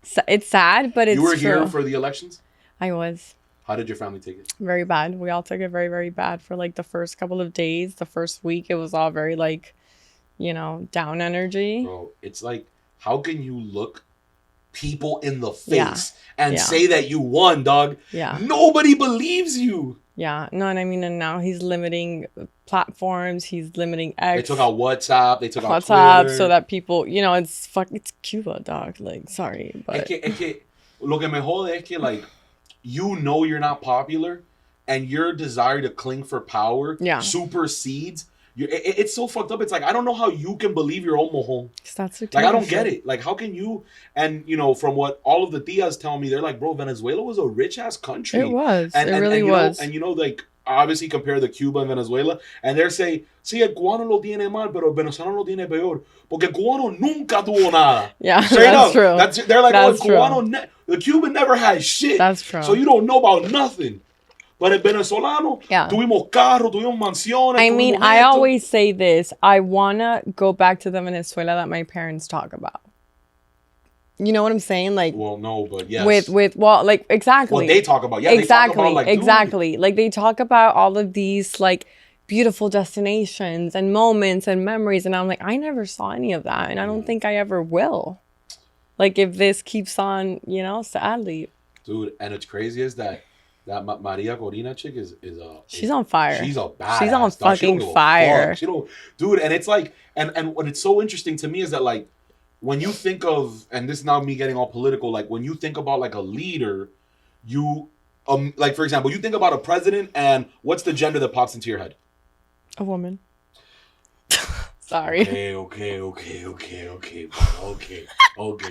So, it's sad, but it's true. You were here for the elections? I was. How did your family take it? Very bad. We all took it very, very bad for like the first couple of days. The first week, it was all very like, you know, down energy. Bro, it's like, how can you look people in the face and say that you won, dog? Nobody believes you. No, and I mean, and now he's limiting platforms. He's limiting X. They took out WhatsApp. They took out Twitter, so that people, you know, it's Cuba, dog. Like, sorry, but lo que me jode es que, like, you know you're not popular, and your desire to cling for power supersedes. It's so fucked up. It's like, I don't know how you can believe your own mojón. Like, I don't get it. Like, how can you? And, you know, from what all of the tias tell me, they're like, bro, Venezuela was a rich ass country. It was. And, it really was. And, you know, like, obviously compare the Cuba and Venezuela, and they're saying, sí, el cubano lo tiene mal, pero el venezolano lo tiene peor, porque el cubano nunca tuvo nada. Yeah, that's true. They're like, that's the Cuban never had shit. That's true. So you don't know about nothing. But el venezolano, tuvimos carro, tuvimos mansiones. I mean, I always say this. I want to go back to the Venezuela that my parents talk about. You know what I'm saying? Like, well, no, but yes. Like, exactly. What they talk about. Yeah, exactly. They talk about, like, exactly. Like, they talk about all of these, like, beautiful destinations and moments and memories. And I'm like, I never saw any of that. And I don't think I ever will. Like, if this keeps on, you know, sadly. Dude, and it's crazy is that Maria Corina chick is she's on fire. She's a badass. She's on fucking fire. Dude, and it's like, and what it's so interesting to me is that, like, when you think of, and this is now me getting all political, like, when you think about, like, a leader, you, like, for example, you think about a president, and what's the gender that pops into your head? A woman. Sorry. Okay.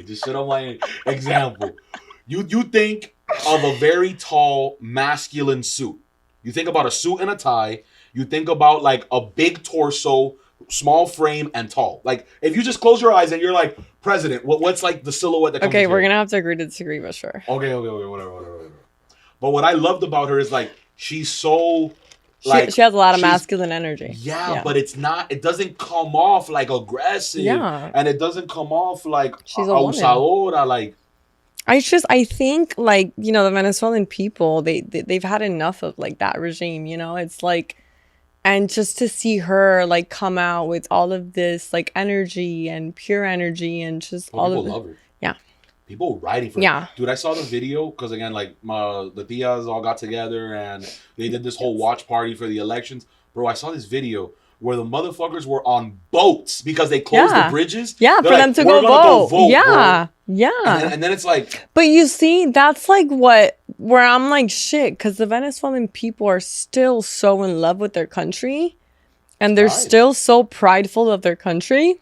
Just shit on my example. You think of a very tall, masculine suit. You think about a suit and a tie. You think about, like, a big torso, small frame, and tall. Like, if you just close your eyes and you're like, president, what's, like, the silhouette that comes Okay, we're going to have to agree to disagree, but sure. Okay, whatever. But what I loved about her is, like, she's so, like... She has a lot of masculine energy. Yeah, but it doesn't come off, like, aggressive. Yeah. And it doesn't come off, like, she's abusadora, like... I think, like, you know, the Venezuelan people, they've had enough of, like, that regime, you know? It's like... And just to see her, like, come out with all of this, like, energy and pure energy and just all of it. People love her. Yeah. People writing for her. Dude, I saw the video because, again, like, the tias all got together and they did this whole watch party for the elections. Bro, I saw this video where the motherfuckers were on boats because they closed the bridges. Yeah, for them to go vote. Yeah. Bro. Yeah. And then it's like... But you see, that's like where I'm like, shit, because the Venezuelan people are still so in love with their country. And they're still so prideful of their country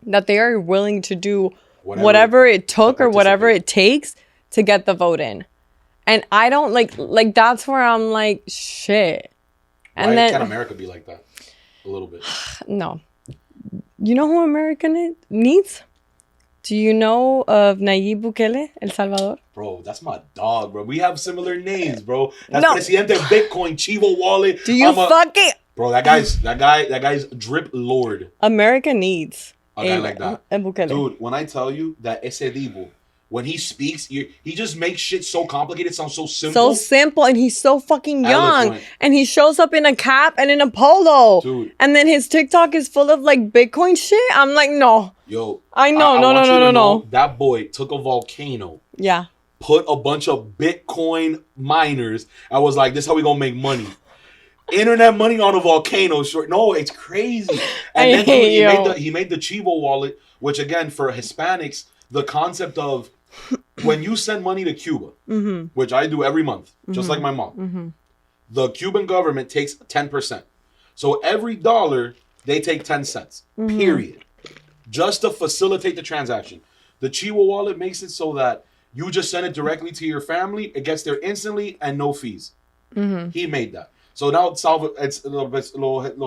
that they are willing to do whatever it took or whatever it takes to get the vote in. And I don't like that's where I'm like, shit. And then can America be like that? A little bit. No. You know who America needs? Do you know of Nayib Bukele, El Salvador? Bro, that's my dog, bro. We have similar names, bro. That's Presidente Bitcoin, Chivo Wallet. Do you fucking... Bro, that guy's drip lord. America needs a guy like that. Bukele. Dude, when I tell you that ese divo, when he speaks, he just makes shit so complicated, sound so simple. So simple, and he's so fucking young. Eloquent. And he shows up in a cap and in a polo. Dude. And then his TikTok is full of, like, Bitcoin shit. I'm like, no. Yo. I know, no. That boy took a volcano. Yeah. Put a bunch of Bitcoin miners. I was like, this is how we gonna make money. Internet money on a volcano. No, it's crazy. And then he made the Chivo wallet, which, again, for Hispanics, the concept of when you send money to Cuba, which I do every month, just like my mom, the Cuban government takes 10%. So every dollar, they take 10 cents, period. Just to facilitate the transaction. The Chivo wallet makes it so that you just send it directly to your family. It gets there instantly and no fees. He made that. So now it's los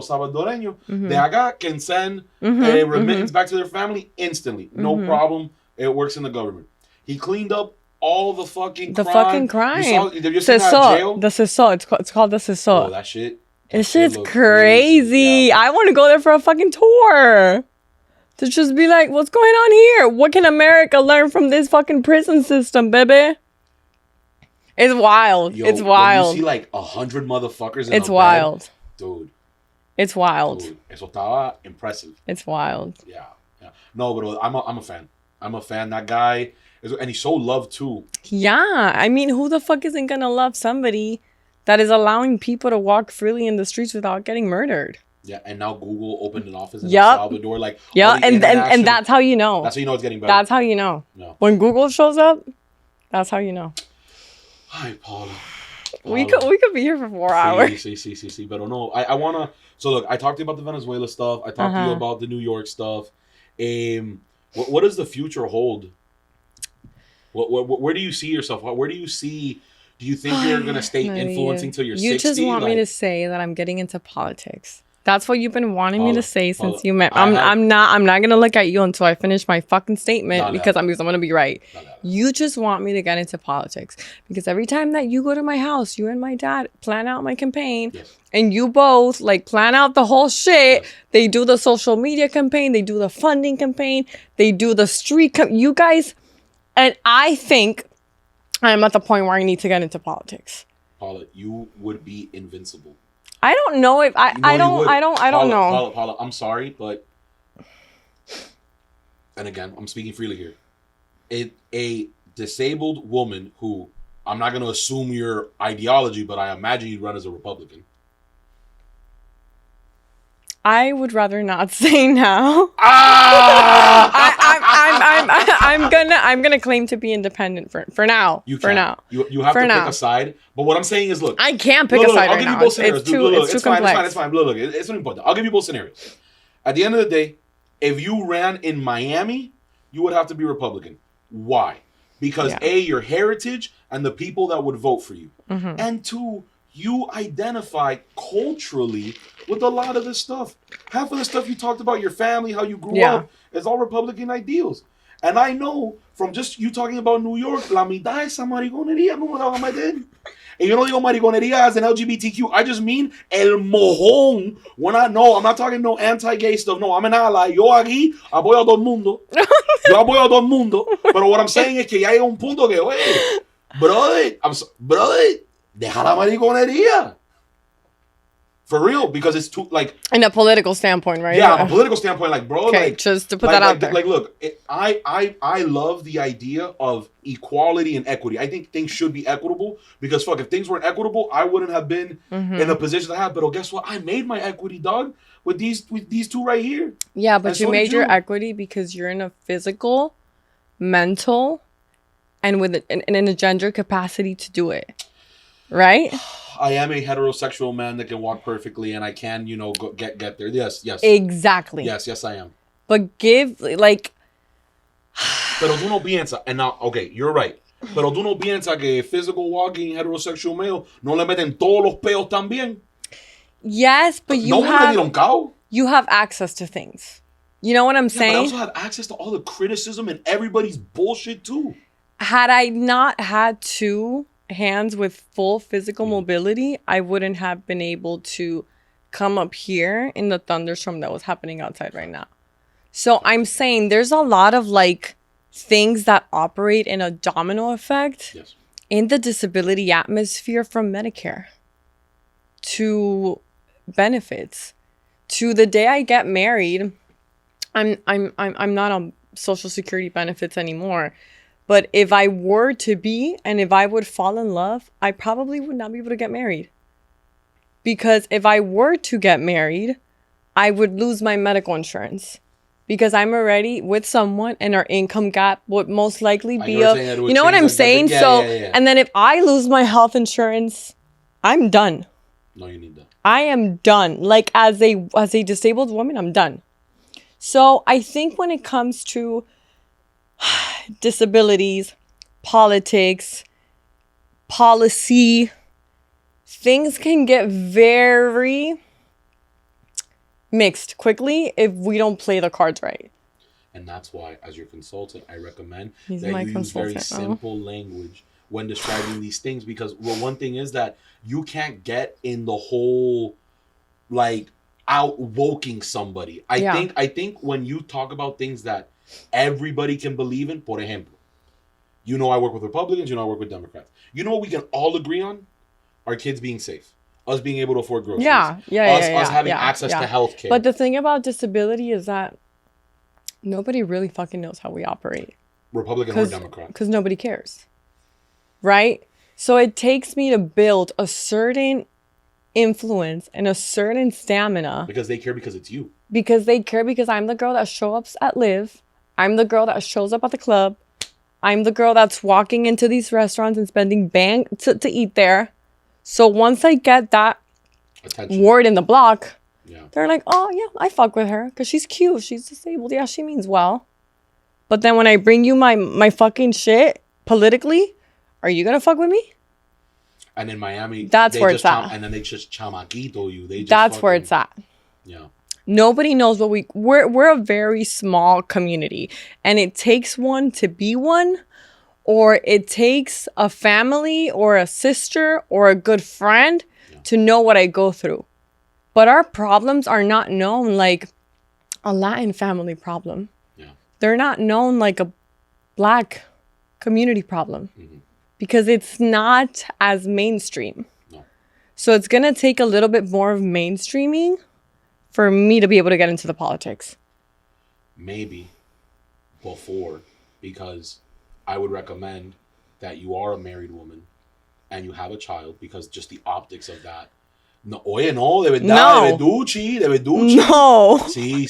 salvadoreños de acá can send a remittance back to their family instantly. No problem. It works in the government. He cleaned up all the fucking crime. Fucking crime. Have you seen that jail? The CISO. It's called the CISO. Oh, that shit. This shit's crazy. Yeah. I want to go there for a fucking tour. To just be like, what's going on here? What can America learn from this fucking prison system, baby? It's wild. Yo, it's wild. When you see like 100 motherfuckers in it's wild. Bed, dude. It's wild. Dude, eso estaba impressive. It's wild. Yeah. No, but I'm a fan. I'm a fan. That guy, and he's so loved too. Yeah. I mean, who the fuck isn't going to love somebody that is allowing people to walk freely in the streets without getting murdered? Yeah, and now Google opened an office in El Salvador. Like, and that's how you know. That's how you know it's getting better. That's how you know. No. When Google shows up, that's how you know. Hi, Paula. We could be here for 4 hours. Sí. But no, I want to... So, look, I talked to you about the Venezuela stuff. I talked to you about the New York stuff. What does the future hold? Where do you see yourself? Where do you see... Do you think you're going to stay influencing till you're 60? You just want me to say that I'm getting into politics. That's what you've been wanting me to say since you met. I'm not gonna look at you until I finish my fucking statement because I'm gonna be right. You just want me to get into politics because every time that you go to my house, you and my dad plan out my campaign, and you both like plan out the whole shit. They do the social media campaign, they do the funding campaign, they do the street. You guys, and I think I'm at the point where I need to get into politics. Paula, you would be invincible. I don't know if I don't know. Paula, I'm sorry, but and again, I'm speaking freely here. A disabled woman who, I'm not going to assume your ideology, but I imagine you'd run as a Republican. I would rather not say now. I'm gonna claim to be independent for now. You have to pick a side. But what I'm saying is, look, I can't pick a side right now. It's too complex. It's fine. Look, it's not important. I'll give you both scenarios. At the end of the day, if you ran in Miami, you would have to be Republican. Why? Because A, your heritage and the people that would vote for you, and two, you identify culturally with a lot of this stuff. Half of the stuff you talked about, your family, how you grew up, is all Republican ideals. And I know from just you talking about New York, la mitad esa mariconería no me la van a meter. And yo no digo mariconería as an LGBTQ. I just mean el mojón. When I'm not talking no anti-gay stuff. No, I'm an ally. Yo aquí apoyo a todo el mundo. Yo apoyo a todo el mundo. Pero what I'm saying es que ya llega un punto que, oye, brother, deja la mariconería. For real, because it's too, like... In a political standpoint, right? Yeah, a political standpoint, like, bro, okay, like... just to put that out there. Like, look, I love the idea of equality and equity. I think things should be equitable, because, fuck, if things weren't equitable, I wouldn't have been in the position I have. But guess what? I made my equity, dog, with these two right here. Yeah, but you made your equity because you're in a physical, mental, and in a gender capacity to do it. Right? I am a heterosexual man that can walk perfectly, and I can, go get there. Yes. Exactly. Yes, I am. But give, like... Pero tú no piensas, and now, okay, you're right. Pero tú no piensas que physical walking heterosexual male no le meten todos los peos también. Yes, but you have access to things. You know what I'm saying? But I also have access to all the criticism and everybody's bullshit too. Had I not had to... hands with full physical mobility, I wouldn't have been able to come up here in the thunderstorm that was happening outside right now. So I'm saying there's a lot of like things that operate in a domino effect in the disability atmosphere, from Medicare to benefits to the day I get married. I'm not on Social Security benefits anymore. But if I were to be, and if I would fall in love, I probably would not be able to get married. Because if I were to get married, I would lose my medical insurance. Because I'm already with someone and our income gap would most likely be you know what I'm saying? Yeah. And then if I lose my health insurance, I'm done. No, you need that. I am done. Like as a disabled woman, I'm done. So I think when it comes to disabilities, politics, policy, things can get very mixed quickly if we don't play the cards right. And that's why, as your consultant, I recommend that you use very simple language when describing these things, because one thing is that you can't get in the whole like outwoking somebody. I think when you talk about things that everybody can believe in, por ejemplo, I work with Republicans, I work with Democrats. You know what we can all agree on? Our kids being safe. Us being able to afford groceries. Us having access to health care. But the thing about disability is that nobody really fucking knows how we operate. Republican or Democrat. Because nobody cares. Right? So it takes me to build a certain influence and a certain stamina. Because they care because it's you. Because they care because I'm the girl that shows up at Live. I'm the girl that shows up at the club. I'm the girl that's walking into these restaurants and spending bang to eat there. So once I get that word in the block, they're like, oh, yeah, I fuck with her because she's cute. She's disabled. Yeah, she means well. But then when I bring you my fucking shit politically, are you going to fuck with me? And in Miami, that's where it's at. And then they just chamaquito you. That's where it's at. Yeah. Nobody knows what we're a very small community, and it takes one to be one, or it takes a family or a sister or a good friend to know what I go through. But our problems are not known like a Latin family problem. Yeah. They're not known like a Black community problem because it's not as mainstream. No. So it's going to take a little bit more of mainstreaming for me to be able to get into the politics. Maybe before, because I would recommend that you are a married woman and you have a child, because just the optics of that. No, oye, no, de verdad, no. De verduchi. No. Sí.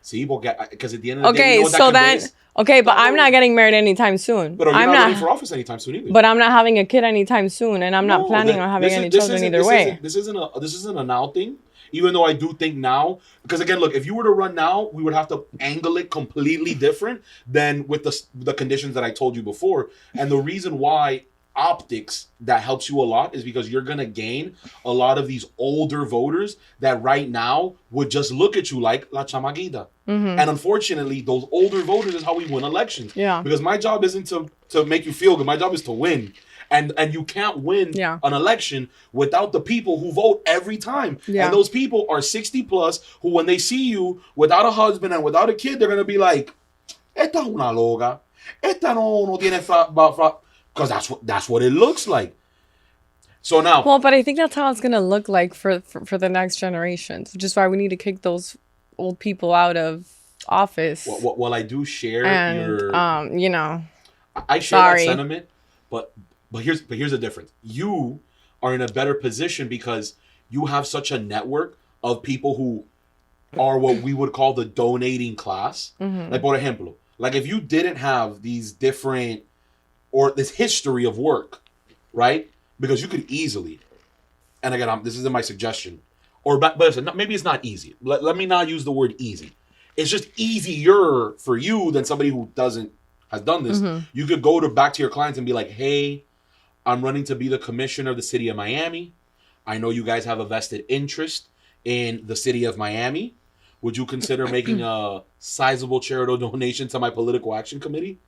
Sí, because at the end of the day, you know so then, but I'm not getting married anytime soon. But you're not running for office anytime soon either. But I'm not having a kid anytime soon, and I'm not planning on having any children either way. This isn't a now thing, even though I do think now, because again, look, if you were to run now, we would have to angle it completely different than with the conditions that I told you before. And the reason why optics that helps you a lot is because you're gonna gain a lot of these older voters that right now would just look at you like la chamaguita. And unfortunately, those older voters is how we win elections. Yeah. Because my job isn't to make you feel good. My job is to win. And you can't win an election without the people who vote every time. Yeah. And those people are 60 plus who, when they see you without a husband and without a kid, they're gonna be like, esta es una loca. Esta no tiene because that's what it looks like. So now, well, but I think that's how it's gonna look like for the next generations, which is why we need to kick those old people out of office. Well, I do share your, you know, I share that sentiment, but here's the difference. You are in a better position because you have such a network of people who are what we would call the donating class. Like, por ejemplo, like if you didn't have these different or this history of work, right? Because you could easily, and again, this isn't my suggestion, but listen, maybe it's not easy. Let me not use the word easy. It's just easier for you than somebody who has done this. You could go back to your clients and be like, hey, I'm running to be the commissioner of the city of Miami. I know you guys have a vested interest in the city of Miami. Would you consider making a sizable charitable donation to my political action committee?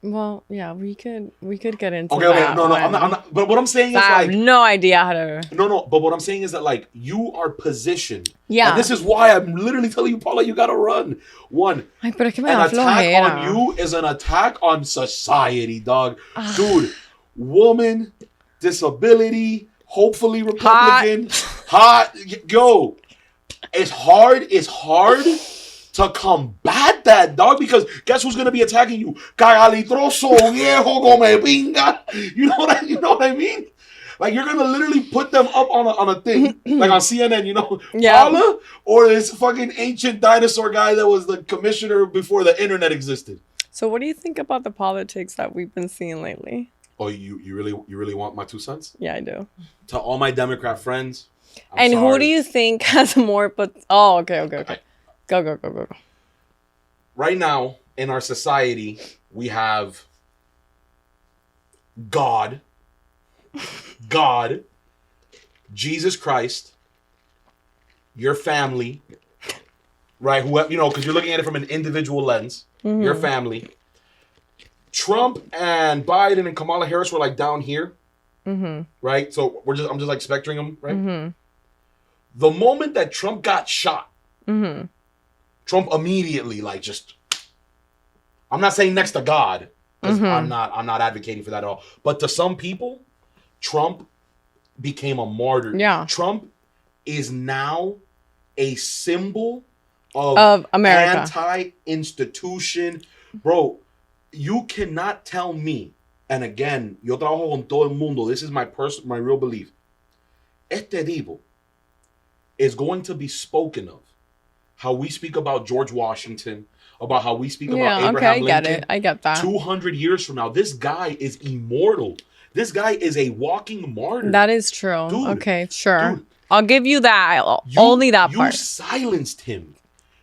Well, yeah, we could get into that. Okay, no, I'm not. But what I'm saying is I have no idea how to. No. But what I'm saying is that like you are positioned. Yeah. And this is why I'm literally telling you, Paula, you gotta run. One, an attack on you is an attack on society, dog. Dude, woman, disability, hopefully Republican, hot. Yo, it's hard to combat that, dog, because guess who's gonna be attacking you? Cagalitroso, viejo, come pinga. You know what I mean? Like you're gonna literally put them up on a thing, like on CNN, you know, Paula, or this fucking ancient dinosaur guy that was the commissioner before the internet existed. So what do you think about the politics that we've been seeing lately? Oh, you really want my 2 cents? Yeah, I do. To all my Democrat friends. I'm sorry. Who do you think has more? But okay. Go. Right now, in our society, we have God, Jesus Christ, your family, right? Whoever, you know, because you're looking at it from an individual lens. Your family. Trump and Biden and Kamala Harris were like down here, right? So I'm just like spectering them, right? The moment that Trump got shot. Trump immediately, like, just, I'm not saying next to God, because I'm not advocating for that at all. But to some people, Trump became a martyr. Yeah. Trump is now a symbol of America. Anti-institution. Bro, you cannot tell me, and again, yo trabajo con todo el mundo, this is my real belief. Este tipo is going to be spoken of. How we speak about George Washington, about how we speak about Abraham Lincoln. I get that. 200 years from now, this guy is immortal. This guy is a walking martyr. That is true. Dude, okay, sure. Dude, I'll give you that. Only that part. You silenced him.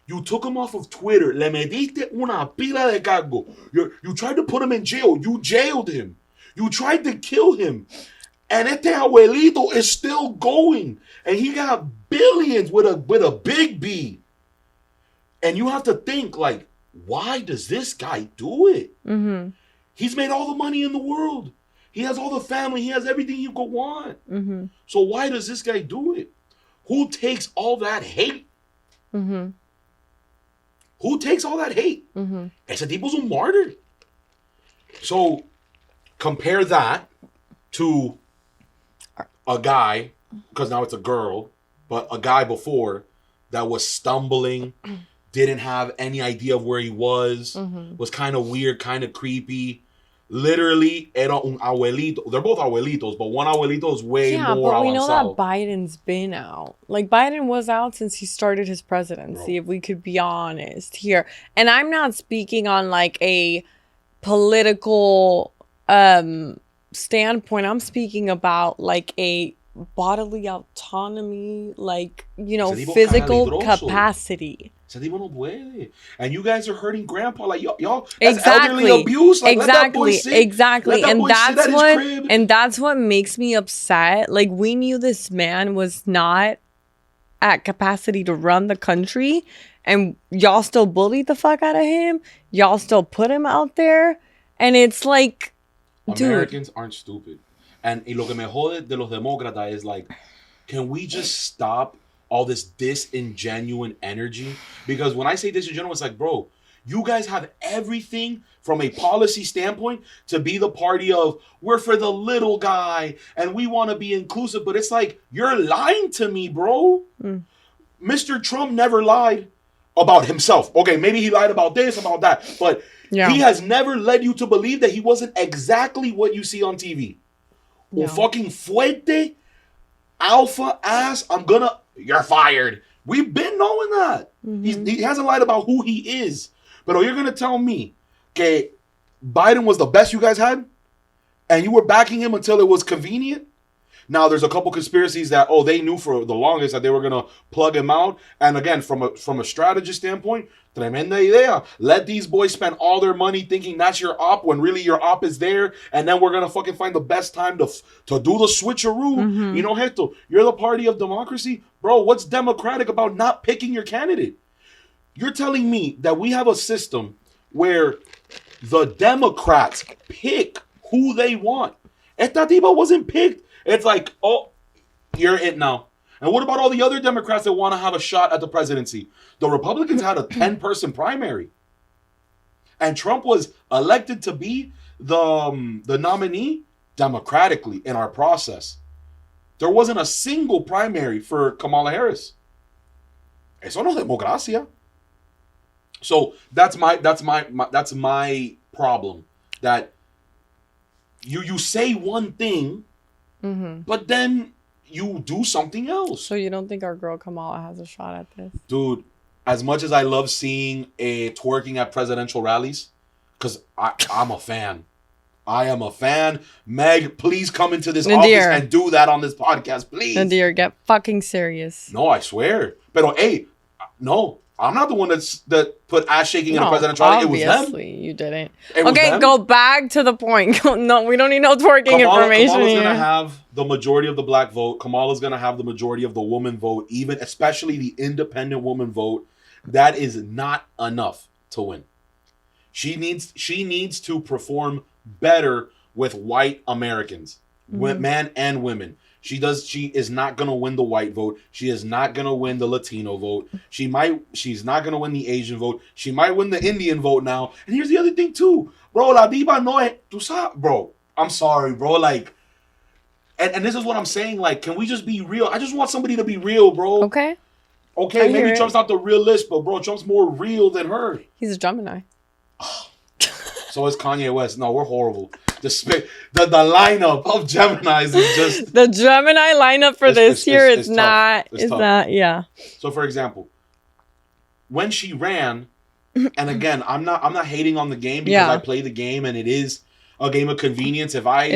You took him off of Twitter. Le metiste una pila de cargo. You tried to put him in jail. You jailed him. You tried to kill him. And este abuelito is still going. And he got billions with a big B. And you have to think, like, why does this guy do it? Mm-hmm. He's made all the money in the world. He has all the family. He has everything you could want. Mm-hmm. So why does this guy do it? Who takes all that hate? Mm-hmm. Who takes all that hate? Mm-hmm. Ese tipo's un martyr. So compare that to a guy, because now it's a girl, but a guy before that was stumbling, didn't have any idea of where he was, was kind of weird, kind of creepy. Literally, era un abuelito. They're both abuelitos, but one abuelito is way more. Yeah, but we know that Biden's been out. Like, Biden was out since he started his presidency, if we could be honest here. And I'm not speaking on, like, a political standpoint. I'm speaking about, like, a bodily autonomy, like, you know, physical capacity. And you guys are hurting grandpa, like y'all. That's elderly abuse. Like, exactly. And that's what makes me upset. Like, we knew this man was not at capacity to run the country, and y'all still bullied the fuck out of him. Y'all still put him out there, and it's like, Americans aren't stupid. And lo que me jode de los demócratas is like, can we just stop all this disingenuine energy? Because when I say disingenuous, it's like, bro, you guys have everything from a policy standpoint to be the party of, we're for the little guy and we want to be inclusive. But it's like, you're lying to me, bro. Mr. Trump never lied about himself. Okay, maybe he lied about this, about that. But he has never led you to believe that he wasn't exactly what you see on TV. Un fucking fuerte, alpha ass, you're fired. We've been knowing that. He hasn't lied about who he is. But you're going to tell me que Biden was the best you guys had? And you were backing him until it was convenient? Now, there's a couple conspiracies that, they knew for the longest that they were going to plug him out. And again, from a strategist standpoint, tremenda idea. Let these boys spend all their money thinking that's your op when really your op is there. And then we're going to fucking find the best time to do the switcheroo. You know, Heto, you're the party of democracy. Bro, what's democratic about not picking your candidate? You're telling me that we have a system where the Democrats pick who they want. Esta tipa wasn't picked. It's like, you're it now. And what about all the other Democrats that want to have a shot at the presidency? The Republicans had a 10-person primary. And Trump was elected to be the nominee democratically in our process. There wasn't a single primary for Kamala Harris. Eso no es democracia. So that's my problem. That you say one thing, but then you do something else. So you don't think our girl Kamala has a shot at this? Dude, as much as I love seeing twerking at presidential rallies, because I'm a fan. I am a fan. Meg, please come into this office and do that on this podcast, please. Nadir, get fucking serious. No, I swear. But no, I'm not the one that put ass shaking in a presidential rally. It was them. Obviously, you didn't. Okay, go back to the point. No, we don't need no twerking information Kamala's here. going to have the majority of the black vote. Kamala's going to have the majority of the woman vote, especially the independent woman vote. That is not enough to win. She needs to perform better with white Americans, men and women. She is not going to win the white vote. She is not going to win the Latino vote. She's not going to win the Asian vote. She might win the Indian vote now. And here's the other thing too. Bro, la diva no es, tú sabes, bro. I'm sorry, bro. Like, and this is what I'm saying. Like, can we just be real? I just want somebody to be real, bro. Okay, maybe Trump's not the realist, but bro, Trump's more real than her. He's a Gemini. So is Kanye West. No, we're horrible. The lineup of Geminis is just... The Gemini lineup for this year is not... It's not, yeah. So, for example, when she ran, and again, I'm not hating on the game because I play the game and it is a game of convenience. If I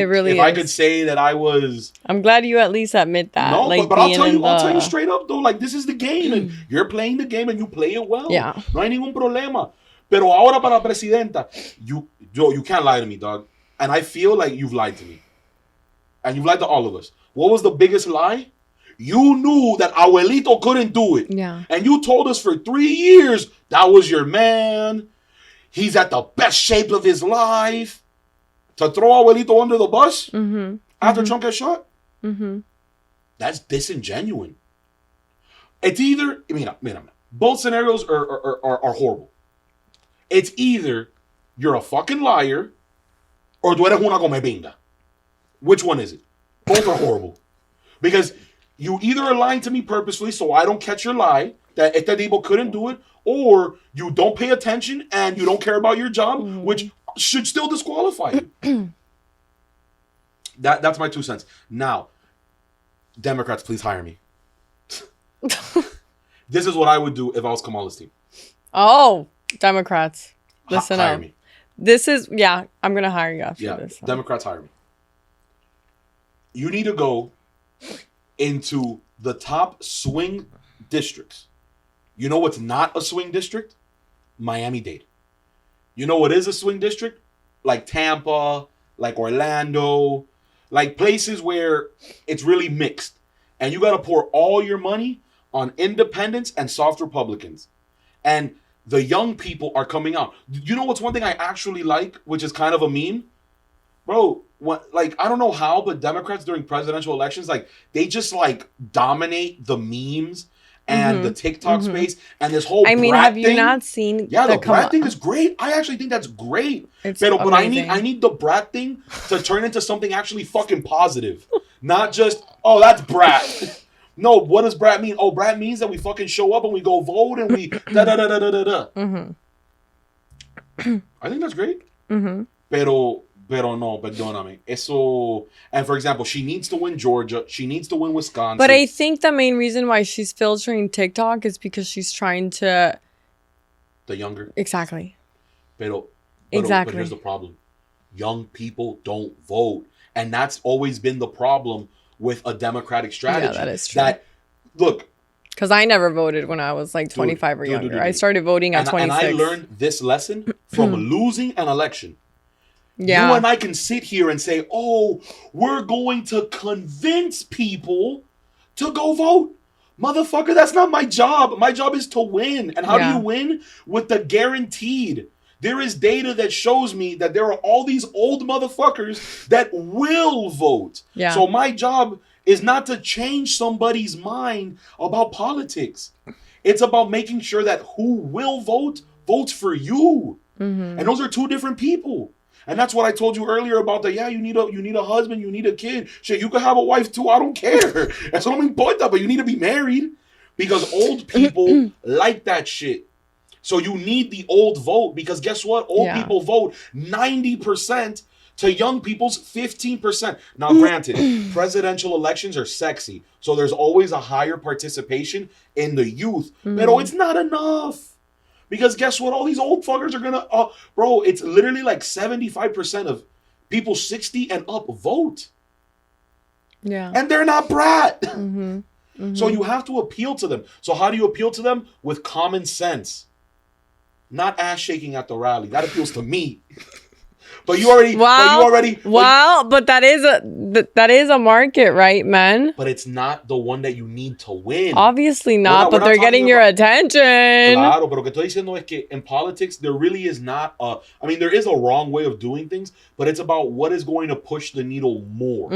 could say that I was... I'm glad you at least admit that. No, like, but I'll tell you straight up, though. Like, this is the game and you're playing the game and you play it well. Yeah. No hay ningún problema. Pero ahora para presidenta, you can't lie to me, dog. And I feel like you've lied to me. And you've lied to all of us. What was the biggest lie? You knew that Abuelito couldn't do it. Yeah. And you told us for 3 years that was your man. He's at the best shape of his life. To throw Abuelito under the bus after Trump gets shot? That's disingenuous. It's either, mira, both scenarios are horrible. It's either you're a fucking liar or tú eres una comepinga. Which one is it? Both are horrible. Because you either are lying to me purposefully so I don't catch your lie, that este tipo couldn't do it, or you don't pay attention and you don't care about your job, which should still disqualify you. That's my 2 cents. Now, Democrats, please hire me. This is what I would do if I was Kamala's team. Oh, Democrats. Listen hire up. Me. This is, I'm going to hire you after this. Democrats hire me. You need to go into the top swing districts. You know what's not a swing district? Miami-Dade. You know what is a swing district? Like Tampa, like Orlando, like places where it's really mixed. And you got to pour all your money on independents and soft Republicans. And the young people are coming out. You know what's one thing I actually like, which is kind of a meme? Bro, I don't know how, but Democrats during presidential elections, they just dominate the memes and the TikTok space and this whole brat have thing. You not seen? Yeah, the brat thing is great. I actually think that's great. But I need the brat thing to turn into something actually fucking positive, not just that's brat. No, what does brat mean? Oh, brat means that we fucking show up and we go vote and we da da da da da da. I think that's great. Pero no, perdóname. Eso, and for example, she needs to win Georgia. She needs to win Wisconsin. But I think the main reason why she's filtering TikTok is because she's trying to... The younger? Exactly. Exactly. But here's the problem. Young people don't vote. And that's always been the problem with a Democratic strategy. Yeah, that is true. Look. Because I never voted when I was 25 or younger. I started voting at 26. And I learned this lesson from losing an election. Yeah. You and I can sit here and say, we're going to convince people to go vote. Motherfucker, that's not my job. My job is to win. And how do you win? With the guaranteed. There is data that shows me that there are all these old motherfuckers that will vote. Yeah. So my job is not to change somebody's mind about politics. It's about making sure that who will vote, votes for you. And those are two different people. And that's what I told you earlier about you need a husband, you need a kid. Shit, you could have a wife too, I don't care. Eso no me importa, but you need to be married. Because old people like that shit. So you need the old vote, because guess what? Old people vote 90% to young people's 15%. Now, granted, presidential elections are sexy. So there's always a higher participation in the youth. But it's not enough. Because guess what? All these old fuckers are gonna... bro, it's literally 75% of people 60 and up vote. Yeah. And they're not brat. So you have to appeal to them. So how do you appeal to them? With common sense. Not ass shaking at the rally. That appeals to me. But you already... But that is a market, right, man? But it's not the one that you need to win. Obviously not, but they're getting your attention. Claro, pero lo que estoy diciendo es que in politics, there really is not there is a wrong way of doing things, but it's about what is going to push the needle more.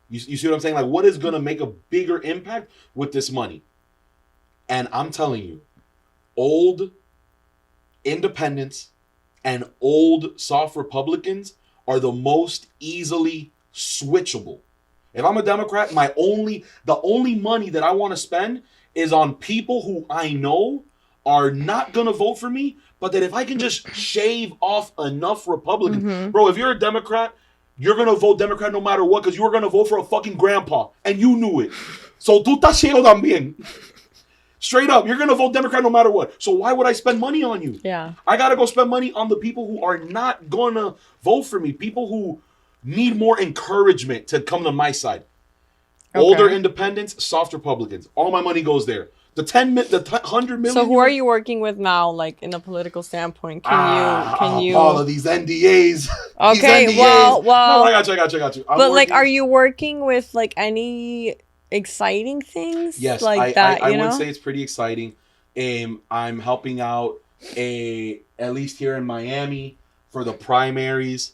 You see what I'm saying? What is going to make a bigger impact with this money? And I'm telling you, old independents and old soft Republicans are the most easily switchable. If I'm a Democrat, the only money that I want to spend is on people who I know are not going to vote for me, but that if I can just shave off enough Republicans. Bro, if you're a Democrat, you're going to vote Democrat no matter what, because you were going to vote for a fucking grandpa, and you knew it. So tú estás ciego también. Straight up, you're going to vote Democrat no matter what. So why would I spend money on you? Yeah. I got to go spend money on the people who are not going to vote for me. People who need more encouragement to come to my side. Okay. Older independents, soft Republicans. All my money goes there. The 100 million. So who are you working with now, like in a political standpoint? Can you? All of these NDAs. Okay, these NDAs. well. No, I got you. But like, are you working with like any exciting things? Yes, like I would say it's pretty exciting. I'm helping out at least here in Miami for the primaries.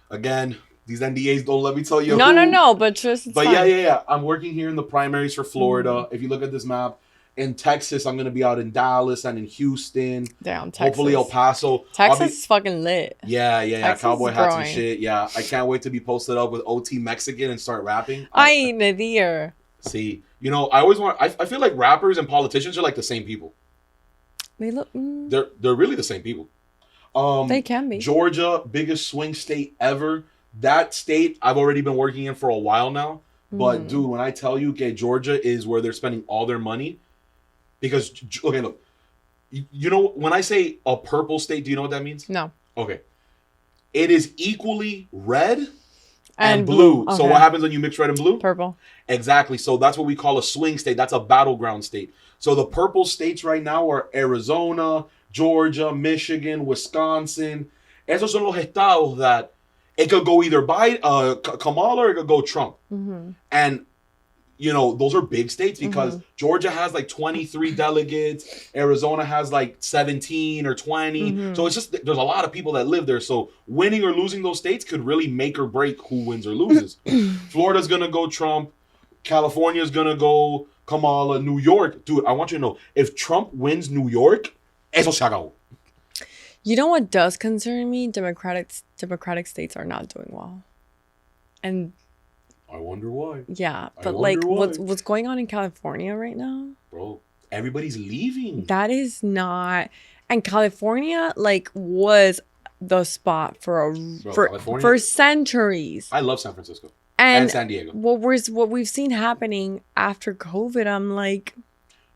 Again, these NDAs don't let me tell you. No. But just. But yeah. I'm working here in the primaries for Florida. If you look at this map. In Texas, I'm going to be out in Dallas and in Houston. Damn, Texas. Hopefully El Paso. Texas is fucking lit. Yeah. Cowboy hats and shit. Yeah, I can't wait to be posted up with OT Mexican and start rapping. I ain't neither. See, I always want... I feel like rappers and politicians are like the same people. They look... They're really the same people. They can be. Georgia, biggest swing state ever. That state, I've already been working in for a while now. But, dude, when I tell you, Georgia is where they're spending all their money... Because, okay, look, when I say a purple state, do you know what that means? No. Okay. It is equally red and blue. Okay. So what happens when you mix red and blue? Purple. Exactly. So that's what we call a swing state. That's a battleground state. So the purple states right now are Arizona, Georgia, Michigan, Wisconsin. Esos son los estados that it could go either by Kamala or it could go Trump. And... those are big states because Georgia has like 23 delegates. Arizona has like 17 or 20. So it's just, there's a lot of people that live there. So winning or losing those states could really make or break who wins or loses. Florida's going to go Trump. California's going to go Kamala. New York. Dude, I want you to know, if Trump wins New York, eso se acabó. You know what does concern me? Democratic states are not doing well. And... I wonder why. Yeah, but like, what's going on in California right now? Bro, everybody's leaving. That is not... And California, like, was the spot for centuries. I love San Francisco. And San Diego. What we've seen happening after COVID, I'm like...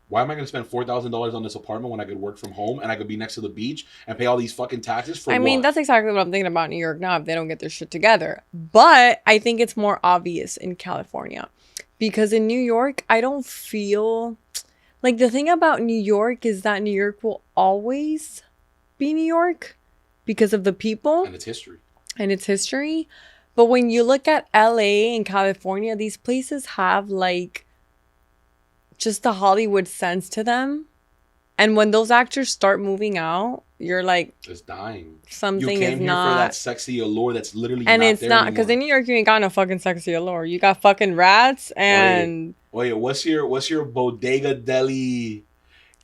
Why am I going to spend $4,000 on this apartment when I could work from home and I could be next to the beach and pay all these fucking taxes for what? I mean, that's exactly what I'm thinking about New York now if they don't get their shit together. But I think it's more obvious in California. Because in New York, I don't feel... Like, the thing about New York is that New York will always be New York because of the people. And its history. But when you look at LA and California, these places have, like... just the Hollywood sense to them. And when those actors start moving out, you're like... It's dying. Something is not... You came here for that sexy allure that's literally and not it's there not, because in New York, you ain't got no fucking sexy allure. You got fucking rats and... Wait, what's your bodega deli?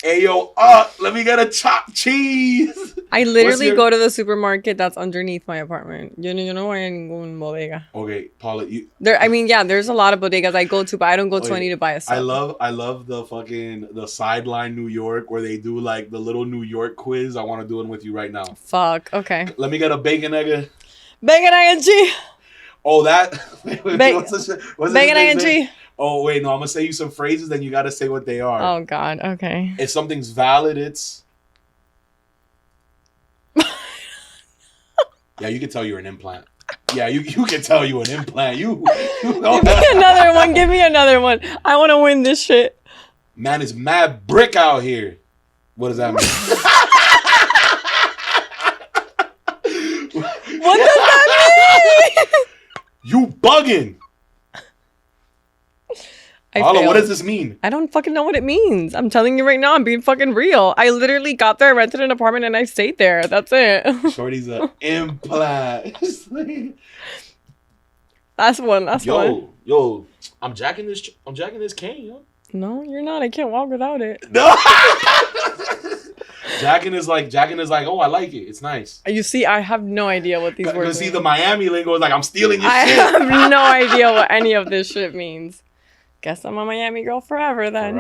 Ayo, let me get a chopped cheese. I literally go to the supermarket that's underneath my apartment. You know where I'm going bodega. Okay, Paula, there's a lot of bodegas I go to, but I don't go to any to buy a stuff. I love the sideline New York where they do like the little New York quiz. I want to do it with you right now. Fuck, okay. Let me get a bacon egg. Bacon egg and cheese. Oh, that. Bacon egg and cheese. Oh, wait, no, I'm going to say you some phrases, then you got to say what they are. Oh, God, okay. If something's valid, it's... Yeah, you can tell you're an implant. Yeah, you can tell you an implant. Give me another one. I want to win this shit. Man, it's mad brick out here. What does that mean? What does that mean? You bugging. Paula, what does this mean? I don't fucking know what it means. I'm telling you right now, I'm being fucking real. I literally got there, rented an apartment, and I stayed there. That's it. Shorty's an implant. That's one. Yo, I'm jacking this cane, yo. No, you're not. I can't walk without it. No. Jacking is like, oh, I like it. It's nice. You see, I have no idea what these words mean. Because see, the Miami lingo is like, I'm stealing your shit. I have no idea what any of this shit means. Guess I'm a Miami girl forever then.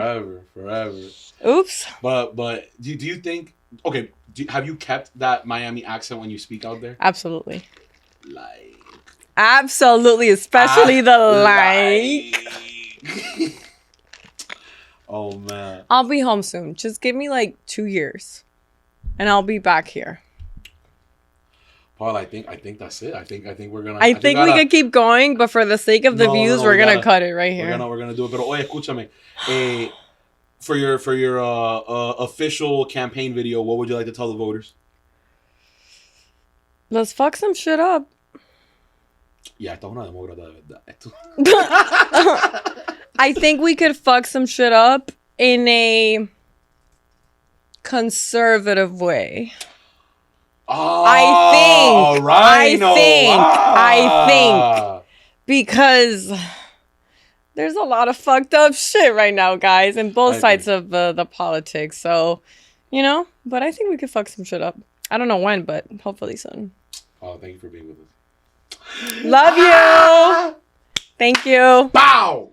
Forever. Oops. But do you think, okay, have you kept that Miami accent when you speak out there? Absolutely. Like. Absolutely, especially the like. Oh, man. I'll be home soon. Just give me like 2 years and I'll be back here. Paul, I think that's it. I think we're gonna. I think we could keep going, but for the sake of the views, we're gonna cut it right here. We're gonna do it. Pero oye, escúchame. for your official campaign video, what would you like to tell the voters? Let's fuck some shit up. Yeah, esta es una demócrata de verdad. I think we could fuck some shit up in a conservative way. Oh, I think because there's a lot of fucked up shit right now, guys, in both sides of the politics. So, but I think we could fuck some shit up. I don't know when, but hopefully soon. Oh, thank you for being with us. Love you. Thank you. Bow.